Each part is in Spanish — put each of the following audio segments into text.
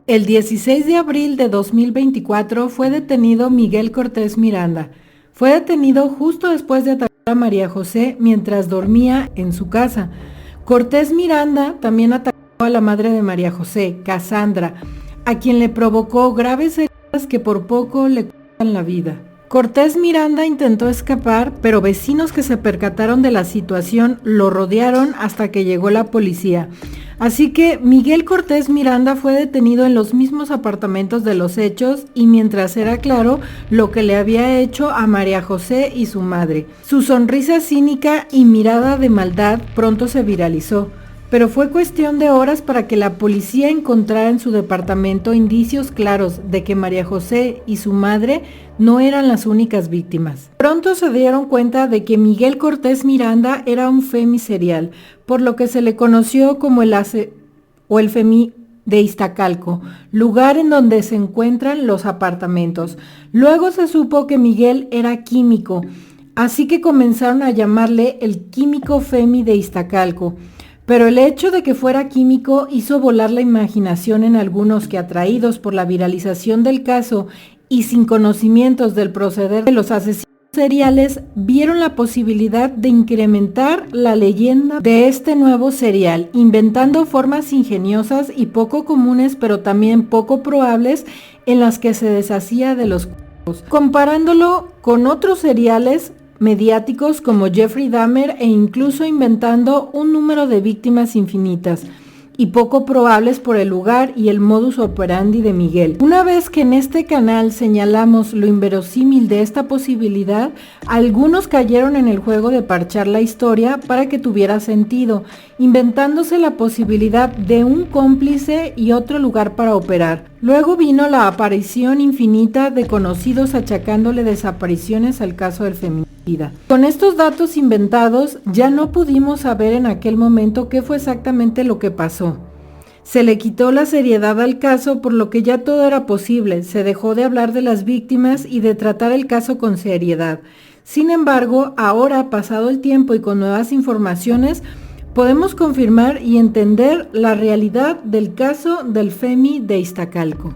El 16 de abril de 2024 fue detenido Miguel Cortés Miranda. Fue detenido justo después de atacar a María José mientras dormía en su casa. Cortés Miranda también atacó a la madre de María José, Cassandra, a quien le provocó graves heridas que por poco le cuestan la vida. Cortés Miranda intentó escapar, pero vecinos que se percataron de la situación lo rodearon hasta que llegó la policía. Así que Miguel Cortés Miranda fue detenido en los mismos apartamentos de los hechos y mientras era claro lo que le había hecho a María José y su madre. Su sonrisa cínica y mirada de maldad pronto se viralizó, pero fue cuestión de horas para que la policía encontrara en su departamento indicios claros de que María José y su madre no eran las únicas víctimas. Pronto se dieron cuenta de que Miguel Cortés Miranda era un femi serial, por lo que se le conoció como el femi de Iztacalco, lugar en donde se encuentran los apartamentos. Luego se supo que Miguel era químico, así que comenzaron a llamarle el químico femi de Iztacalco. Pero el hecho de que fuera químico hizo volar la imaginación en algunos que, atraídos por la viralización del caso y sin conocimientos del proceder de los asesinos seriales, vieron la posibilidad de incrementar la leyenda de este nuevo serial, inventando formas ingeniosas y poco comunes, pero también poco probables, en las que se deshacía de los cuerpos, comparándolo con otros seriales mediáticos como Jeffrey Dahmer e incluso inventando un número de víctimas infinitas y poco probables por el lugar y el modus operandi de Miguel. Una vez que en este canal señalamos lo inverosímil de esta posibilidad, algunos cayeron en el juego de parchar la historia para que tuviera sentido, inventándose la posibilidad de un cómplice y otro lugar para operar. Luego vino la aparición infinita de conocidos achacándole desapariciones al caso del feminicida. Con estos datos inventados, ya no pudimos saber en aquel momento qué fue exactamente lo que pasó. Se le quitó la seriedad al caso, por lo que ya todo era posible. Se dejó de hablar de las víctimas y de tratar el caso con seriedad. Sin embargo, ahora, pasado el tiempo y con nuevas informaciones, podemos confirmar y entender la realidad del caso del femi de Iztacalco.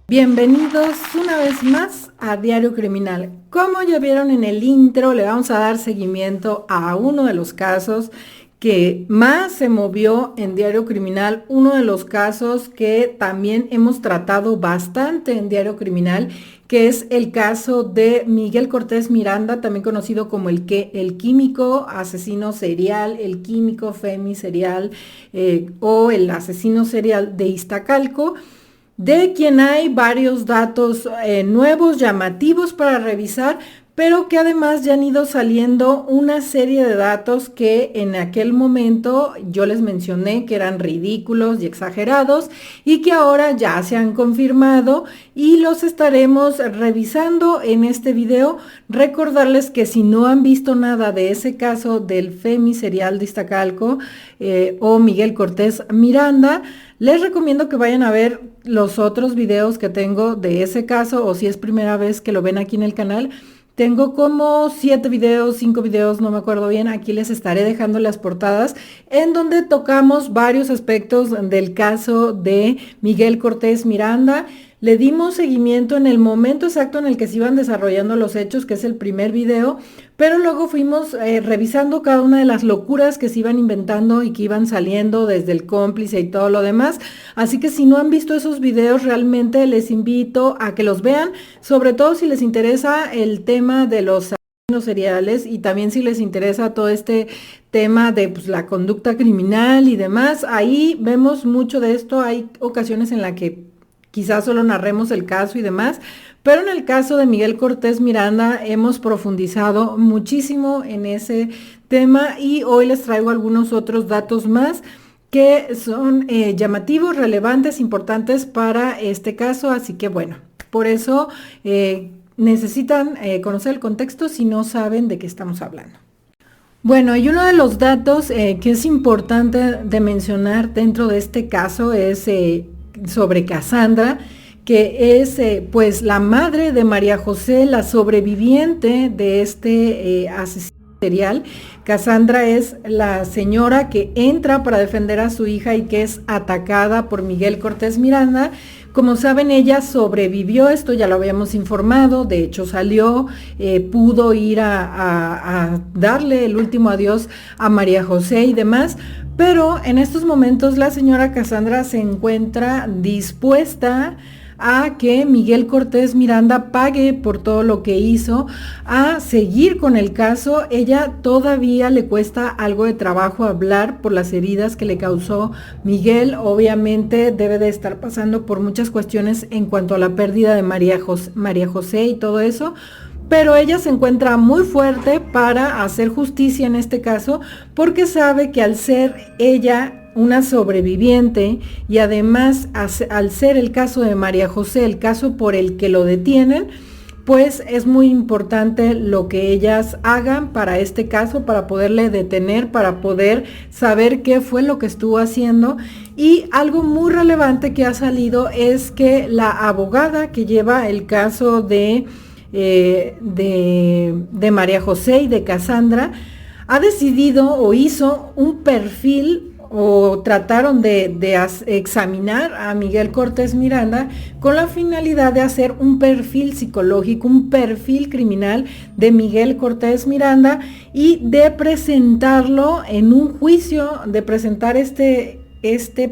Bienvenidos una vez más a Diario Criminal. Como ya vieron en el intro, le vamos a dar seguimiento a uno de los casos que más se movió en Diario Criminal, uno de los casos que también hemos tratado bastante en Diario Criminal, que es el caso de Miguel Cortés Miranda, también conocido como el químico asesino serial, el químico femi serial o el asesino serial de Iztacalco, de quien hay varios datos nuevos, llamativos para revisar, pero que además ya han ido saliendo una serie de datos que en aquel momento yo les mencioné que eran ridículos y exagerados y que ahora ya se han confirmado y los estaremos revisando en este video. Recordarles que si no han visto nada de ese caso del femi serial de Iztacalco o Miguel Cortés Miranda, les recomiendo que vayan a ver los otros videos que tengo de ese caso, o si es primera vez que lo ven aquí en el canal, tengo como 7 videos, 5 videos, no me acuerdo bien, aquí les estaré dejando las portadas, en donde tocamos varios aspectos del caso de Miguel Cortés Miranda. Le dimos seguimiento en el momento exacto en el que se iban desarrollando los hechos, que es el primer video, pero luego fuimos revisando cada una de las locuras que se iban inventando y que iban saliendo desde el cómplice y todo lo demás. Así que si no han visto esos videos, realmente les invito a que los vean, sobre todo si les interesa el tema de los asesinos seriales y también si les interesa todo este tema de la conducta criminal y demás. Ahí vemos mucho de esto, hay ocasiones en las que quizás solo narremos el caso y demás, pero en el caso de Miguel Cortés Miranda hemos profundizado muchísimo en ese tema y hoy les traigo algunos otros datos más que son llamativos, relevantes, importantes para este caso, así que bueno, por eso necesitan conocer el contexto si no saben de qué estamos hablando. Bueno, y uno de los datos que es importante de mencionar dentro de este caso es sobre Cassandra, que es pues la madre de María José, la sobreviviente de este asesino serial. Cassandra es la señora que entra para defender a su hija y que es atacada por Miguel Cortés Miranda. Como saben, ella sobrevivió, esto ya lo habíamos informado, de hecho salió, pudo ir a darle el último adiós a María José y demás, pero en estos momentos la señora Cassandra se encuentra dispuesta a que Miguel Cortés Miranda pague por todo lo que hizo, a seguir con el caso. Ella todavía le cuesta algo de trabajo hablar por las heridas que le causó Miguel. Obviamente debe de estar pasando por muchas cuestiones en cuanto a la pérdida de María José y todo eso, pero ella se encuentra muy fuerte para hacer justicia en este caso, porque sabe que al ser ella una sobreviviente y además al ser el caso de María José, el caso por el que lo detienen, pues es muy importante lo que ellas hagan para este caso, para poderle detener, para poder saber qué fue lo que estuvo haciendo. Y algo muy relevante que ha salido es que la abogada que lleva el caso de María José y de Cassandra ha decidido o hizo un perfil o trataron de examinar a Miguel Cortés Miranda con la finalidad de hacer un perfil psicológico, un perfil criminal de Miguel Cortés Miranda y de presentarlo en un juicio, de presentar este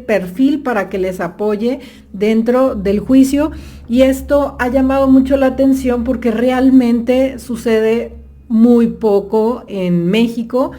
perfil para que les apoye dentro del juicio. Y esto ha llamado mucho la atención porque realmente sucede muy poco en México.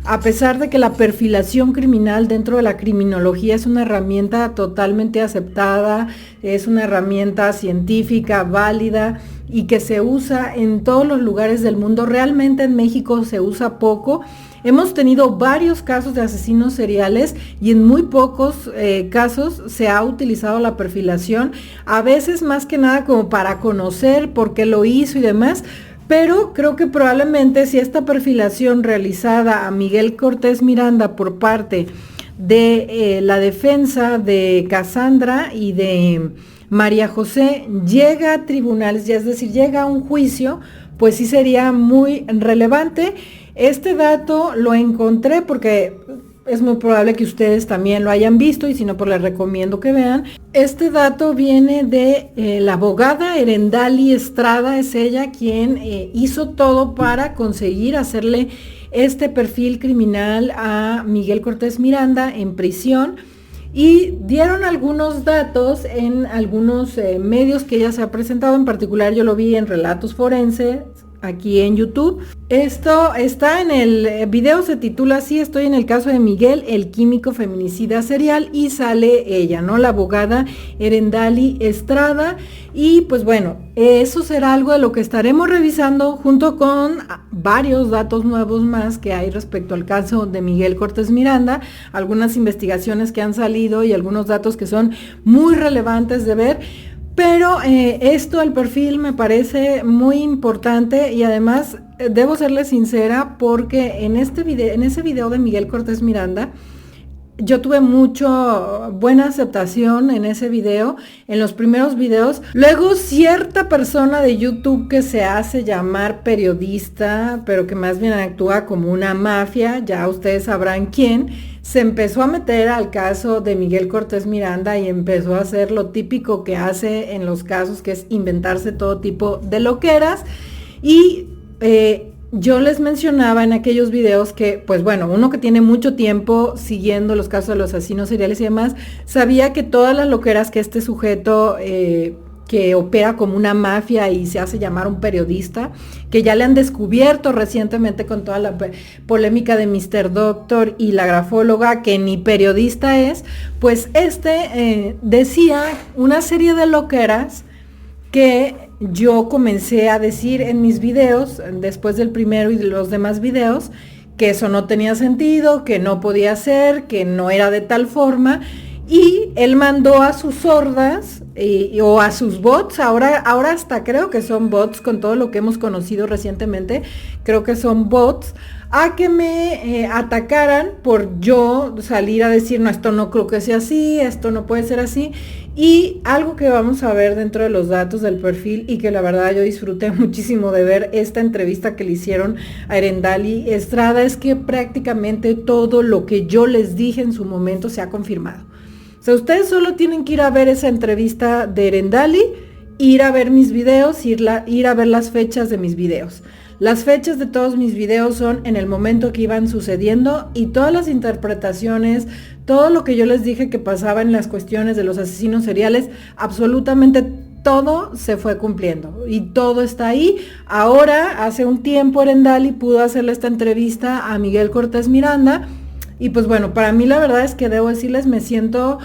A pesar de que la perfilación criminal dentro de la criminología es una herramienta totalmente aceptada, es una herramienta científica, válida y que se usa en todos los lugares del mundo, realmente en México se usa poco. Hemos tenido varios casos de asesinos seriales y en muy pocos casos se ha utilizado la perfilación, a veces más que nada como para conocer por qué lo hizo y demás. Pero creo que probablemente si esta perfilación realizada a Miguel Cortés Miranda por parte de la defensa de Cassandra y de María José llega a tribunales, ya es decir, llega a un juicio, pues sí sería muy relevante. Este dato lo encontré porque es muy probable que ustedes también lo hayan visto y si no, pues les recomiendo que vean. Este dato viene de la abogada Erendali Estrada, es ella quien hizo todo para conseguir hacerle este perfil criminal a Miguel Cortés Miranda en prisión. Y dieron algunos datos en algunos medios que ella se ha presentado, en particular yo lo vi en Relatos Forenses, aquí en YouTube. Esto está en el video, se titula así: estoy en el caso de Miguel, el químico feminicida serial, y sale ella, ¿no? La abogada Erendali Estrada. Y pues bueno, eso será algo de lo que estaremos revisando junto con varios datos nuevos más que hay respecto al caso de Miguel Cortés Miranda, algunas investigaciones que han salido y algunos datos que son muy relevantes de ver. Pero esto, el perfil, me parece muy importante y además debo serle sincera porque en ese video de Miguel Cortés Miranda, yo tuve buena aceptación en ese video, en los primeros videos. Luego cierta persona de YouTube que se hace llamar periodista, pero que más bien actúa como una mafia, ya ustedes sabrán quién, se empezó a meter al caso de Miguel Cortés Miranda y empezó a hacer lo típico que hace en los casos, que es inventarse todo tipo de loqueras. Y yo les mencionaba en aquellos videos que, pues bueno, uno que tiene mucho tiempo siguiendo los casos de los asesinos seriales y demás, sabía que todas las loqueras que este sujeto que opera como una mafia y se hace llamar un periodista, que ya le han descubierto recientemente con toda la polémica de Mr. Doctor y la grafóloga, que ni periodista es, pues decía una serie de loqueras que yo comencé a decir en mis videos, después del primero y de los demás videos, que eso no tenía sentido, que no podía ser, que no era de tal forma. Y él mandó a sus hordas o a sus bots, ahora hasta creo que son bots con todo lo que hemos conocido recientemente, creo que son bots, a que me atacaran por yo salir a decir, no, esto no creo que sea así, esto no puede ser así. Y algo que vamos a ver dentro de los datos del perfil y que la verdad yo disfruté muchísimo de ver esta entrevista que le hicieron a Erendali Estrada es que prácticamente todo lo que yo les dije en su momento se ha confirmado. O sea, ustedes solo tienen que ir a ver esa entrevista de Erendali, ir a ver mis videos, ir a ver las fechas de mis videos. Las fechas de todos mis videos son en el momento que iban sucediendo y todas las interpretaciones, todo lo que yo les dije que pasaba en las cuestiones de los asesinos seriales, absolutamente todo se fue cumpliendo y todo está ahí. Ahora, hace un tiempo Erendali pudo hacerle esta entrevista a Miguel Cortés Miranda y pues bueno, para mí la verdad es que debo decirles, me siento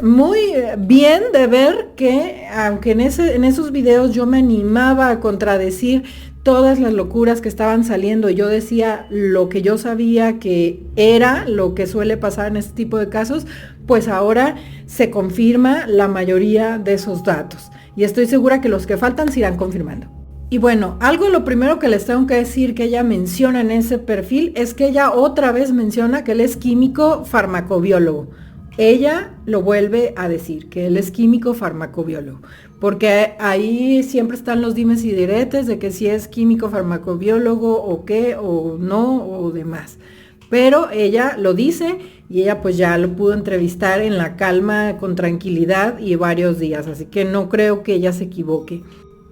muy bien de ver que aunque en esos videos yo me animaba a contradecir todas las locuras que estaban saliendo y yo decía lo que yo sabía que era lo que suele pasar en este tipo de casos, pues ahora se confirma la mayoría de esos datos y estoy segura que los que faltan se irán confirmando. Y bueno, lo primero que les tengo que decir que ella menciona en ese perfil es que ella otra vez menciona que él es químico farmacobiólogo. Ella lo vuelve a decir, que él es químico farmacobiólogo, porque ahí siempre están los dimes y diretes de que si es químico farmacobiólogo o qué, o no, o demás. Pero ella lo dice y ella pues ya lo pudo entrevistar en la calma, con tranquilidad y varios días, así que no creo que ella se equivoque.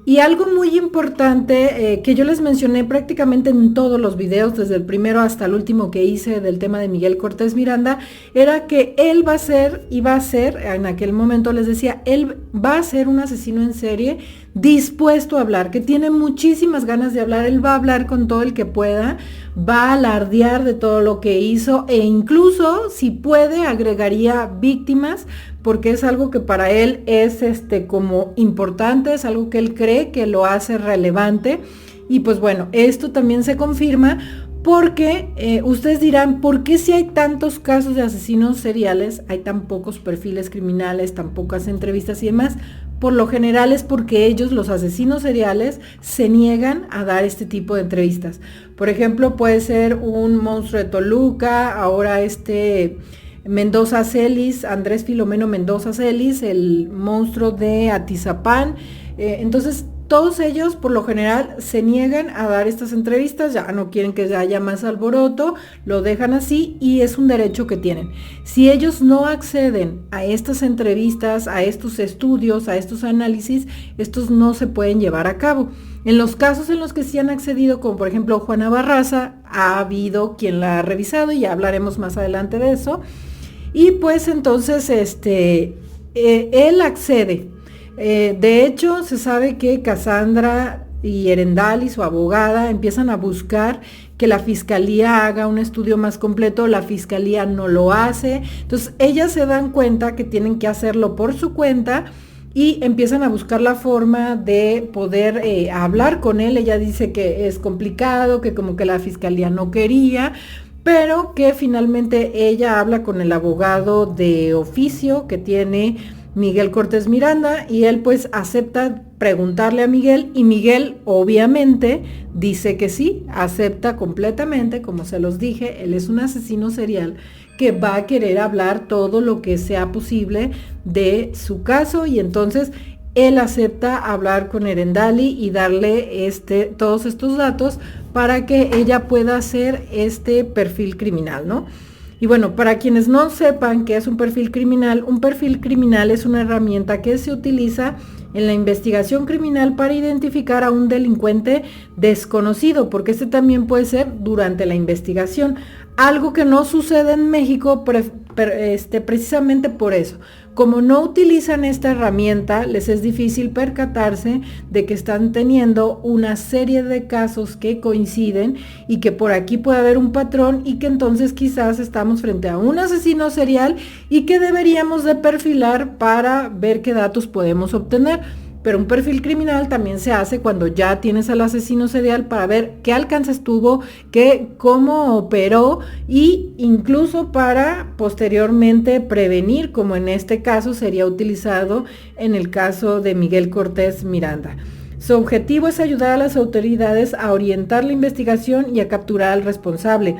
Y algo muy importante que yo les mencioné prácticamente en todos los videos, desde el primero hasta el último que hice del tema de Miguel Cortés Miranda, era que él iba a ser, en aquel momento les decía, él va a ser un asesino en serie dispuesto a hablar, que tiene muchísimas ganas de hablar, él va a hablar con todo el que pueda, va a alardear de todo lo que hizo e incluso, si puede, agregaría víctimas, porque es algo que para él es como importante, es algo que él cree que lo hace relevante. Y pues bueno, esto también se confirma porque ustedes dirán, ¿por qué si hay tantos casos de asesinos seriales, hay tan pocos perfiles criminales, tan pocas entrevistas y demás? Por lo general es porque ellos, los asesinos seriales, se niegan a dar este tipo de entrevistas. Por ejemplo, puede ser un monstruo de Toluca, ahora Mendoza Celis, Andrés Filomeno Mendoza Celis, el monstruo de Atizapán. Entonces, todos ellos por lo general se niegan a dar estas entrevistas, ya no quieren que haya más alboroto, lo dejan así y es un derecho que tienen. Si ellos no acceden a estas entrevistas, a estos estudios, a estos análisis, estos no se pueden llevar a cabo. En los casos en los que sí han accedido, como por ejemplo Juana Barraza, ha habido quien la ha revisado y ya hablaremos más adelante de eso. Y pues entonces él accede. De hecho, se sabe que Cassandra y Erendali, su abogada, empiezan a buscar que la fiscalía haga un estudio más completo, la fiscalía no lo hace, entonces ellas se dan cuenta que tienen que hacerlo por su cuenta y empiezan a buscar la forma de poder hablar con él. Ella dice que es complicado, que como que la fiscalía no quería, pero que finalmente ella habla con el abogado de oficio que tiene Miguel Cortés Miranda y él pues acepta preguntarle a Miguel y Miguel obviamente dice que sí, acepta completamente, como se los dije, él es un asesino serial que va a querer hablar todo lo que sea posible de su caso y entonces él acepta hablar con Erendali y darle todos estos datos para que ella pueda hacer este perfil criminal, ¿no? Y bueno, para quienes no sepan qué es un perfil criminal es una herramienta que se utiliza en la investigación criminal para identificar a un delincuente desconocido, porque también puede ser durante la investigación, algo que no sucede en México precisamente por eso. Como no utilizan esta herramienta, les es difícil percatarse de que están teniendo una serie de casos que coinciden y que por aquí puede haber un patrón y que entonces quizás estamos frente a un asesino serial y que deberíamos de perfilar para ver qué datos podemos obtener. pero un perfil criminal también se hace cuando ya tienes al asesino serial para ver qué alcances tuvo, cómo operó y incluso para posteriormente prevenir, como en este caso sería utilizado en el caso de Miguel Cortés Miranda. Su objetivo es ayudar a las autoridades a orientar la investigación y a capturar al responsable.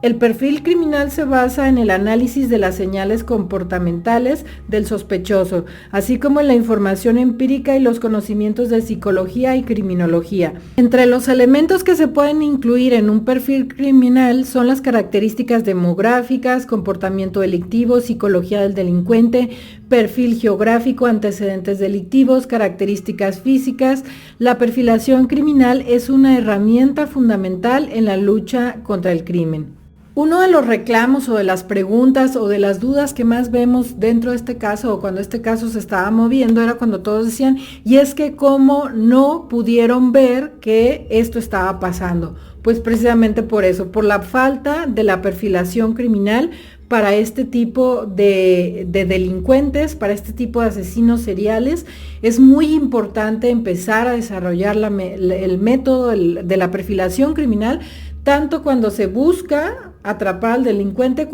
El perfil criminal se basa en el análisis de las señales comportamentales del sospechoso, así como en la información empírica y los conocimientos de psicología y criminología. Entre los elementos que se pueden incluir en un perfil criminal son las características demográficas, comportamiento delictivo, psicología del delincuente, perfil geográfico, antecedentes delictivos, características físicas. La perfilación criminal es una herramienta fundamental en la lucha contra el crimen. Uno de los reclamos o de las preguntas o de las dudas que más vemos dentro de este caso o cuando este caso se estaba moviendo era cuando todos decían, y es que cómo no pudieron ver que esto estaba pasando. Pues precisamente por eso, por la falta de la perfilación criminal para este tipo de delincuentes, para este tipo de asesinos seriales, es muy importante empezar a desarrollar el método de la perfilación criminal, tanto cuando se busca atrapar al delincuente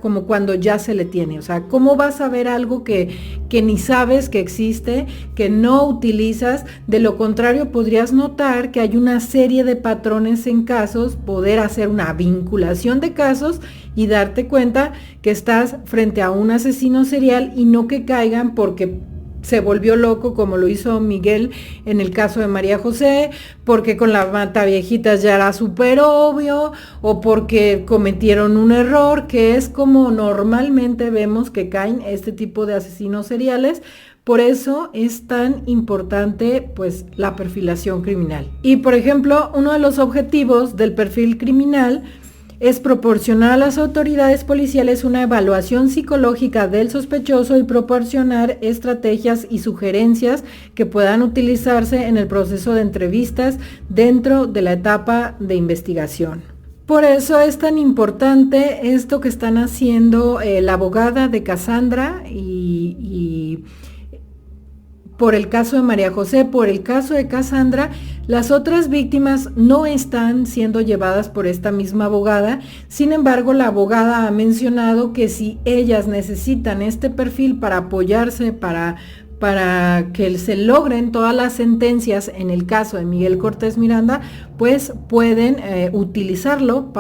como cuando ya se le tiene. O sea, ¿cómo vas a ver algo que ni sabes que existe, que no utilizas? De lo contrario, podrías notar que hay una serie de patrones en casos, poder hacer una vinculación de casos y darte cuenta que estás frente a un asesino serial y no que caigan porque se volvió loco como lo hizo Miguel en el caso de María José, porque con la mataviejitas ya era súper obvio, o porque cometieron un error, que es como normalmente vemos que caen este tipo de asesinos seriales. Por eso es tan importante pues la perfilación criminal. Y por ejemplo, uno de los objetivos del perfil criminal es proporcionar a las autoridades policiales una evaluación psicológica del sospechoso y proporcionar estrategias y sugerencias que puedan utilizarse en el proceso de entrevistas dentro de la etapa de investigación. Por eso es tan importante esto que están haciendo la abogada de Cassandra y por el caso de María José, por el caso de Cassandra, las otras víctimas no están siendo llevadas por esta misma abogada. Sin embargo, la abogada ha mencionado que si ellas necesitan este perfil para apoyarse, para que se logren todas las sentencias en el caso de Miguel Cortés Miranda, pues pueden utilizarlo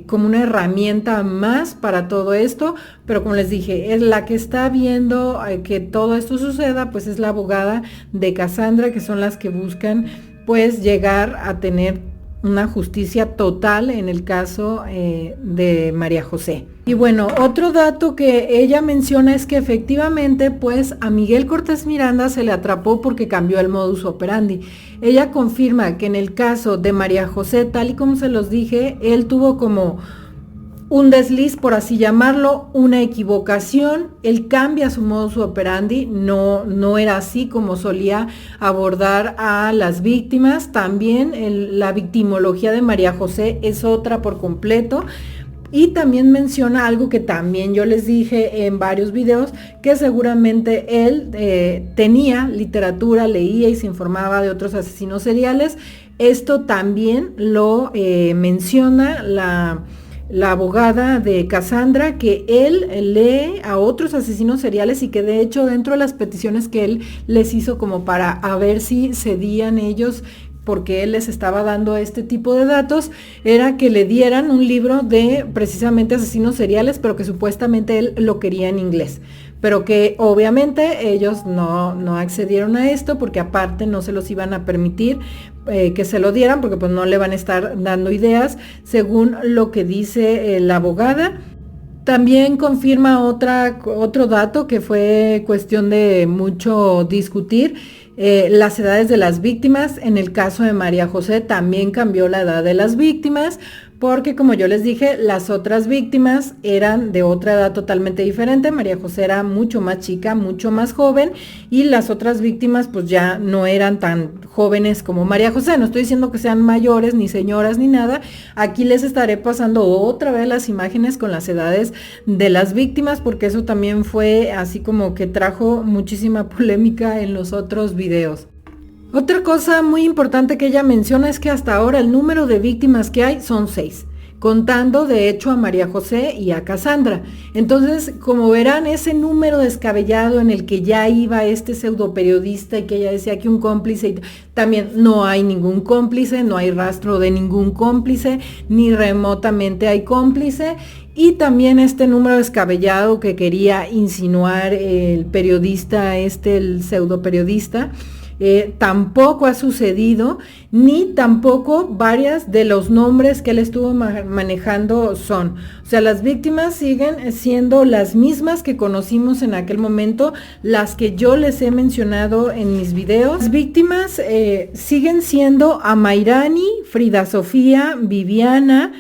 como una herramienta más para todo esto, pero como les dije, es la que está viendo que todo esto suceda, pues es la abogada de Cassandra, que son las que buscan pues llegar a tener una justicia total en el caso de María José. Y bueno, otro dato que ella menciona es que efectivamente pues a Miguel Cortés Miranda se le atrapó porque cambió el modus operandi. Ella confirma que en el caso de María José, tal y como se los dije, él tuvo como un desliz, por así llamarlo, una equivocación. Él cambia su modus operandi, no era así como solía abordar a las víctimas. También la victimología de María José es otra por completo. Y también menciona algo que también yo les dije en varios videos, que seguramente él tenía literatura, leía y se informaba de otros asesinos seriales. Esto también lo menciona la abogada de Cassandra, que él lee a otros asesinos seriales y que de hecho dentro de las peticiones que él les hizo como para a ver si cedían ellos, porque él les estaba dando este tipo de datos, era que le dieran un libro de precisamente asesinos seriales, pero que supuestamente él lo quería en inglés, pero que obviamente ellos no accedieron a esto, porque aparte no se los iban a permitir que se lo dieran, porque pues no le van a estar dando ideas, según lo que dice la abogada. También confirma otro dato que fue cuestión de mucho discutir, las edades de las víctimas. En el caso de María José también cambió la edad de las víctimas, porque como yo les dije, las otras víctimas eran de otra edad totalmente diferente. María José era mucho más chica, mucho más joven, y las otras víctimas pues ya no eran tan jóvenes como María José. No estoy diciendo que sean mayores, ni señoras, ni nada. Aquí les estaré pasando otra vez las imágenes con las edades de las víctimas, porque eso también fue así como que trajo muchísima polémica en los otros videos. Otra cosa muy importante que ella menciona es que hasta ahora el número de víctimas que hay son 6, contando de hecho a María José y a Cassandra. Entonces, como verán, ese número descabellado en el que ya iba este pseudo periodista y que ella decía que un cómplice, y también no hay ningún cómplice, no hay rastro de ningún cómplice, ni remotamente hay cómplice. Y también este número descabellado que quería insinuar el periodista, el pseudo periodista, tampoco ha sucedido, ni tampoco varias de los nombres que él estuvo manejando son. O sea, las víctimas siguen siendo las mismas que conocimos en aquel momento, las que yo les he mencionado en mis videos. Las víctimas siguen siendo Amairani, Frida Sofía, Viviana,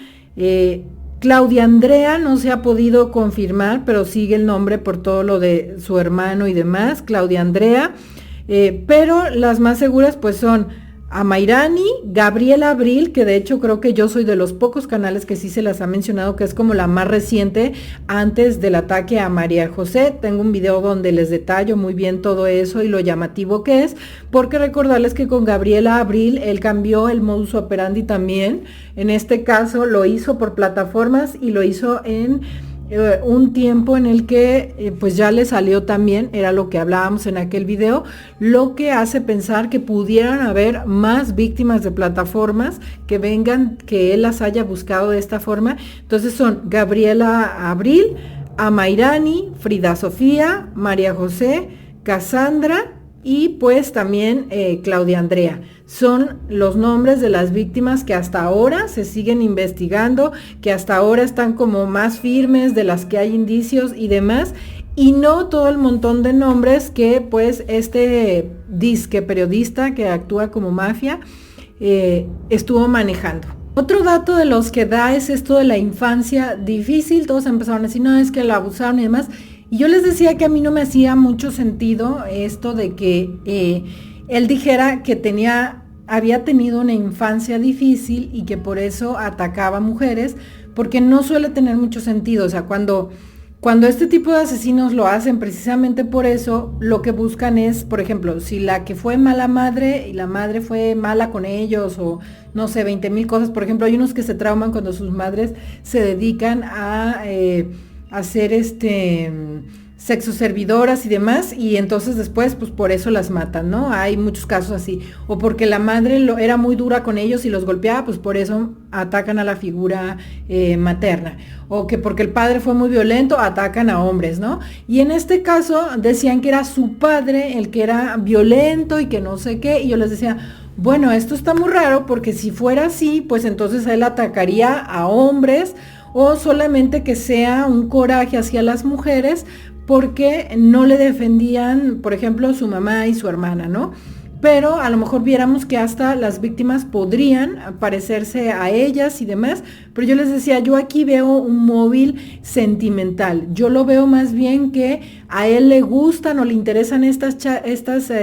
Claudia Andrea no se ha podido confirmar, pero sigue el nombre por todo lo de su hermano y demás, Claudia Andrea. Pero las más seguras pues son Amairani, Gabriela Abril, que de hecho creo que yo soy de los pocos canales que sí se las ha mencionado, que es como la más reciente antes del ataque a María José. Tengo un video donde les detallo muy bien todo eso y lo llamativo que es, porque recordarles que con Gabriela Abril él cambió el modus operandi también. En este caso lo hizo por plataformas y lo hizo en un tiempo en el que pues ya le salió también, era lo que hablábamos en aquel video, lo que hace pensar que pudieran haber más víctimas de plataformas que vengan, que él las haya buscado de esta forma. Entonces son Gabriela Abril, Amairani, Frida Sofía, María José, Cassandra y pues también Claudia Andrea. Son los nombres de las víctimas que hasta ahora se siguen investigando, que hasta ahora están como más firmes, de las que hay indicios y demás, y no todo el montón de nombres que pues este disque periodista que actúa como mafia estuvo manejando. Otro dato de los que da es esto de la infancia difícil. Todos empezaron a decir, no, es que la abusaron y demás. Y yo les decía que a mí no me hacía mucho sentido esto de que él dijera que había tenido una infancia difícil y que por eso atacaba a mujeres, porque no suele tener mucho sentido. O sea, cuando este tipo de asesinos lo hacen precisamente por eso, lo que buscan es, por ejemplo, si la que fue mala madre y la madre fue mala con ellos o no sé, 20,000 cosas. Por ejemplo, hay unos que se trauman cuando sus madres se dedican a hacer sexo servidoras y demás, y entonces después pues por eso las matan, ¿no? Hay muchos casos así, o porque la madre era muy dura con ellos y los golpeaba, pues por eso atacan a la figura materna, o que porque el padre fue muy violento, atacan a hombres, ¿no? Y en este caso decían que era su padre el que era violento y que no sé qué, y yo les decía, bueno, esto está muy raro, porque si fuera así, pues entonces él atacaría a hombres, o solamente que sea un coraje hacia las mujeres porque no le defendían, por ejemplo, su mamá y su hermana, ¿no? Pero a lo mejor viéramos que hasta las víctimas podrían parecerse a ellas y demás, pero yo les decía, yo aquí veo un móvil sentimental. Yo lo veo más bien que a él le gustan o le interesan estas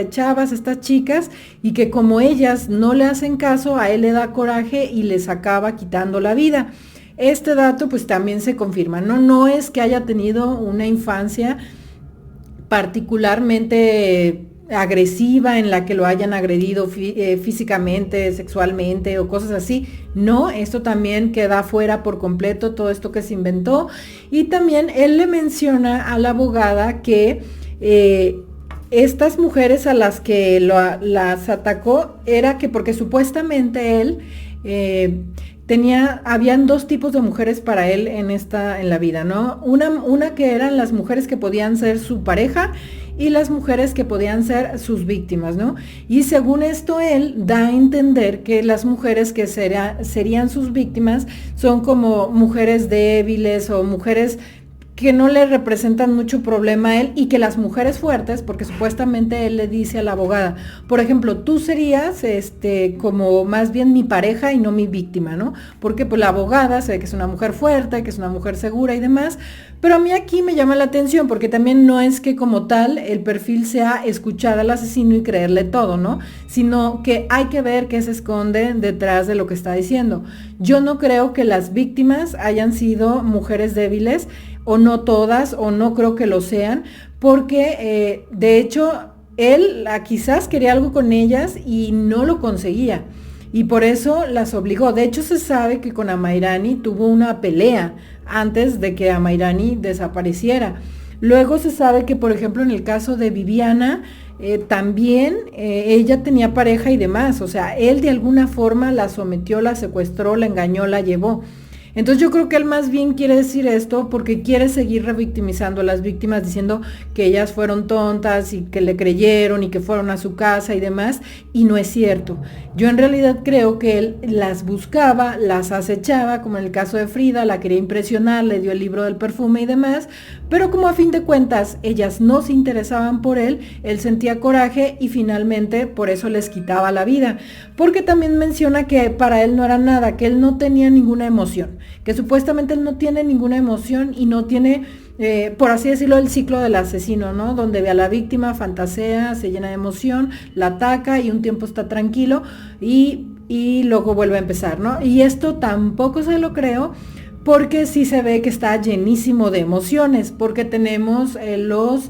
chavas, estas chicas, y que como ellas no le hacen caso, a él le da coraje y les acaba quitando la vida. Este dato pues también se confirma, ¿no? No es que haya tenido una infancia particularmente agresiva en la que lo hayan agredido físicamente, sexualmente o cosas así. No, esto también queda fuera por completo, todo esto que se inventó. Y también él le menciona a la abogada que estas mujeres a las que las atacó era que porque supuestamente él habían dos tipos de mujeres para él en la vida, ¿no? Una que eran las mujeres que podían ser su pareja y las mujeres que podían ser sus víctimas, ¿no? Y según esto él da a entender que las mujeres que serían sus víctimas son como mujeres débiles o mujeres que no le representan mucho problema a él y que las mujeres fuertes, porque supuestamente él le dice a la abogada, por ejemplo, tú serías como más bien mi pareja y no mi víctima, ¿no? Porque pues la abogada se ve que es una mujer fuerte, que es una mujer segura y demás, pero a mí aquí me llama la atención porque también no es que como tal el perfil sea escuchar al asesino y creerle todo, ¿no? Sino que hay que ver qué se esconde detrás de lo que está diciendo. Yo no creo que las víctimas hayan sido mujeres débiles, o no todas, o no creo que lo sean, porque de hecho él quizás quería algo con ellas y no lo conseguía, y por eso las obligó. De hecho se sabe que con Amairani tuvo una pelea antes de que Amairani desapareciera. Luego se sabe que, por ejemplo, en el caso de Viviana, también ella tenía pareja y demás, o sea, él de alguna forma la sometió, la secuestró, la engañó, la llevó. Entonces yo creo que él más bien quiere decir esto porque quiere seguir revictimizando a las víctimas, diciendo que ellas fueron tontas y que le creyeron y que fueron a su casa y demás, y no es cierto. Yo en realidad creo que él las buscaba, las acechaba, como en el caso de Frida, la quería impresionar, le dio el libro del perfume y demás, pero como a fin de cuentas ellas no se interesaban por él sentía coraje y finalmente por eso les quitaba la vida. Porque también menciona que para él no era nada, que él no tenía ninguna emoción, que supuestamente él no tiene ninguna emoción y no tiene, por así decirlo, el ciclo del asesino, ¿no? Donde ve a la víctima, fantasea, se llena de emoción, la ataca y un tiempo está tranquilo y luego vuelve a empezar, ¿no? Y esto tampoco se lo creo, porque sí se ve que está llenísimo de emociones, porque tenemos los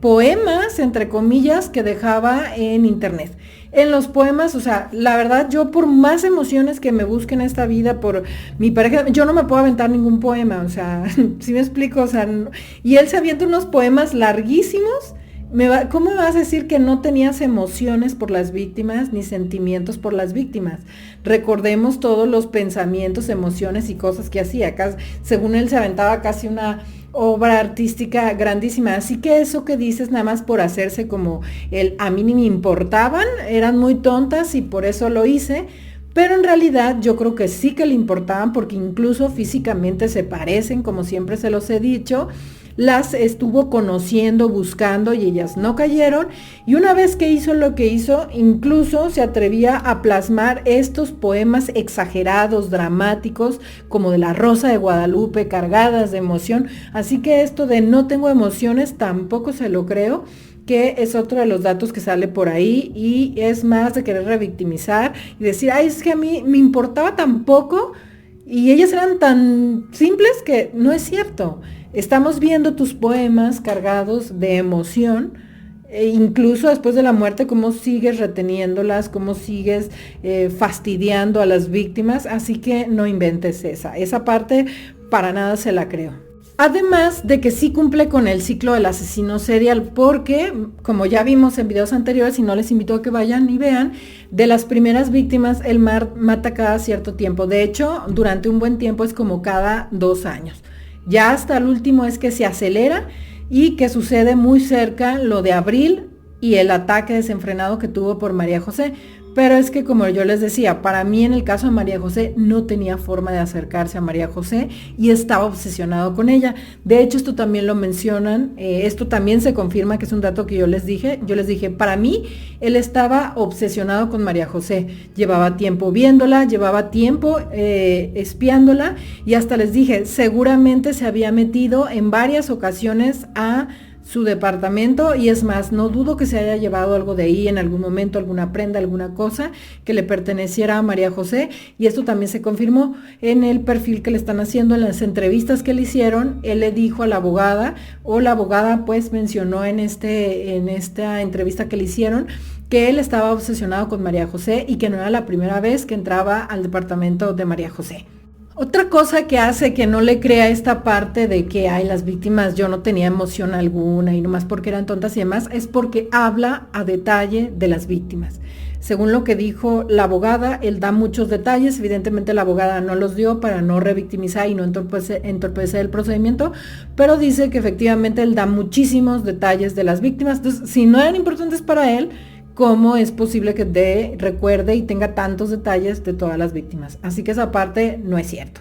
poemas, entre comillas, que dejaba en internet. En los poemas, o sea, la verdad, yo por más emociones que me busque en esta vida por mi pareja, yo no me puedo aventar ningún poema, o sea, ¿sí me explico? O sea, no, y él se avienta unos poemas larguísimos. ¿Cómo me vas a decir que no tenías emociones por las víctimas ni sentimientos por las víctimas? Recordemos todos los pensamientos, emociones y cosas que hacía. Según él se aventaba casi una obra artística grandísima, así que eso que dices nada más por hacerse como a mí ni me importaban, eran muy tontas y por eso lo hice. Pero en realidad yo creo que sí que le importaban, porque incluso físicamente se parecen, como siempre se los he dicho. Las estuvo conociendo, buscando y ellas no cayeron. Y una vez que hizo lo que hizo, incluso se atrevía a plasmar estos poemas exagerados, dramáticos, como de la Rosa de Guadalupe, cargadas de emoción. Así que esto de no tengo emociones tampoco se lo creo, que es otro de los datos que sale por ahí, y es más de querer revictimizar y decir, ay, es que a mí me importaba tan poco y ellas eran tan simples, que no es cierto. Estamos viendo tus poemas cargados de emoción, incluso después de la muerte, cómo sigues reteniéndolas, cómo sigues fastidiando a las víctimas, así que no inventes esa parte, para nada se la creo. Además de que sí cumple con el ciclo del asesino serial, porque, como ya vimos en videos anteriores, y no les invito a que vayan y vean, de las primeras víctimas, él mata cada cierto tiempo. De hecho, durante un buen tiempo es como cada 2 años. Ya hasta el último es que se acelera y que sucede muy cerca lo de Abril y el ataque desenfrenado que tuvo por María José. Pero es que, como yo les decía, para mí en el caso de María José no tenía forma de acercarse a María José y estaba obsesionado con ella. De hecho, esto también lo mencionan, esto también se confirma, que es un dato que yo les dije. Yo les dije, para mí, él estaba obsesionado con María José. Llevaba tiempo viéndola, llevaba tiempo espiándola, y hasta les dije, seguramente se había metido en varias ocasiones a su departamento, y es más, no dudo que se haya llevado algo de ahí en algún momento, alguna prenda, alguna cosa que le perteneciera a María José, y esto también se confirmó en el perfil que le están haciendo, en las entrevistas que le hicieron. Él le dijo a la abogada, o la abogada pues mencionó en esta entrevista que le hicieron, que él estaba obsesionado con María José y que no era la primera vez que entraba al departamento de María José. Otra cosa que hace que no le crea esta parte de que, ay, las víctimas, yo no tenía emoción alguna y nomás porque eran tontas y demás, es porque habla a detalle de las víctimas. Según lo que dijo la abogada, él da muchos detalles. Evidentemente la abogada no los dio para no revictimizar y no entorpecer el procedimiento, pero dice que efectivamente él da muchísimos detalles de las víctimas. Entonces, si no eran importantes para él, ¿cómo es posible que recuerde y tenga tantos detalles de todas las víctimas? Así que esa parte no es cierto.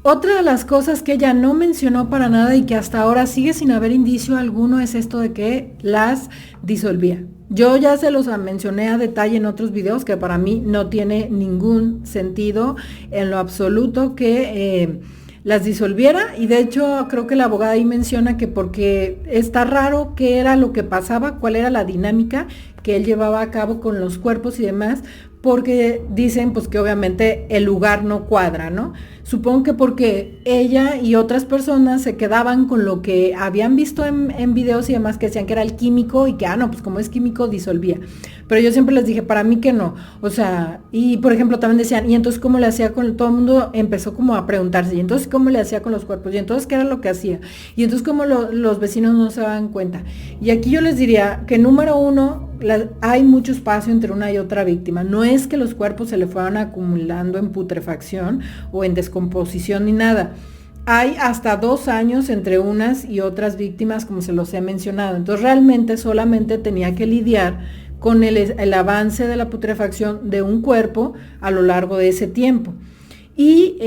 Otra de las cosas que ella no mencionó para nada y que hasta ahora sigue sin haber indicio alguno es esto de que las disolvía. Yo ya se los mencioné a detalle en otros videos que para mí no tiene ningún sentido en lo absoluto que las disolviera, y de hecho creo que la abogada ahí menciona que porque está raro qué era lo que pasaba, cuál era la dinámica que él llevaba a cabo con los cuerpos y demás, porque dicen pues que obviamente el lugar no cuadra, ¿no? Supongo que porque ella y otras personas se quedaban con lo que habían visto en videos y demás, que decían que era el químico y que, no, pues como es químico disolvía. Pero yo siempre les dije, para mí que no. O sea, y por ejemplo también decían, y entonces cómo le hacía con, todo el mundo empezó como a preguntarse, y entonces cómo le hacía con los cuerpos, y entonces qué era lo que hacía, y entonces cómo los vecinos no se daban cuenta. Y aquí yo les diría que número uno, hay mucho espacio entre una y otra víctima. No es que los cuerpos se le fueran acumulando en putrefacción o en descomposición ni nada. Hay hasta 2 años entre unas y otras víctimas, como se los he mencionado. Entonces realmente solamente tenía que lidiar con el avance de la putrefacción de un cuerpo a lo largo de ese tiempo. Y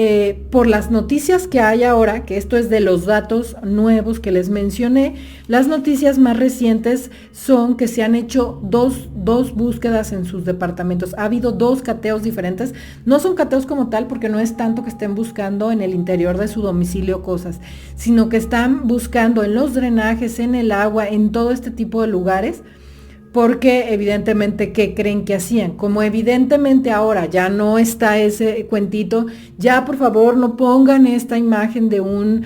por las noticias que hay ahora, que esto es de los datos nuevos que les mencioné, las noticias más recientes son que se han hecho dos búsquedas en sus departamentos. Ha habido 2 cateos diferentes. No son cateos como tal porque no es tanto que estén buscando en el interior de su domicilio cosas, sino que están buscando en los drenajes, en el agua, en todo este tipo de lugares. Porque evidentemente, ¿qué creen que hacían? Como evidentemente ahora ya no está ese cuentito, ya por favor no pongan esta imagen de un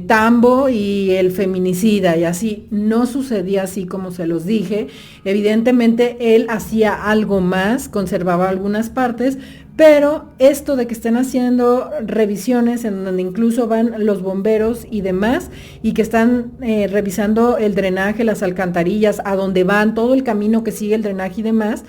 tambo y el feminicida y así. No sucedía así como se los dije. Evidentemente él hacía algo más, conservaba algunas partes, pero esto de que estén haciendo revisiones en donde incluso van los bomberos y demás, y que están revisando el drenaje, las alcantarillas, a donde van, todo el camino que sigue el drenaje y demás,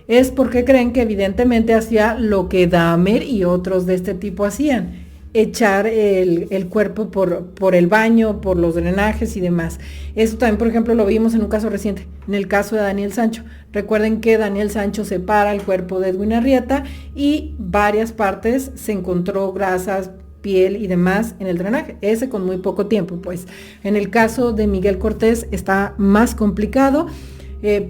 es porque creen que evidentemente hacía lo que Dahmer y otros de este tipo hacían, echar el cuerpo por el baño, por los drenajes y demás. Eso también, por ejemplo, lo vimos en un caso reciente, en el caso de Daniel Sancho. Recuerden que Daniel Sancho separa el cuerpo de Edwin Arrieta y varias partes se encontró grasas, piel y demás en el drenaje, ese con muy poco tiempo. Pues en el caso de Miguel Cortés está más complicado.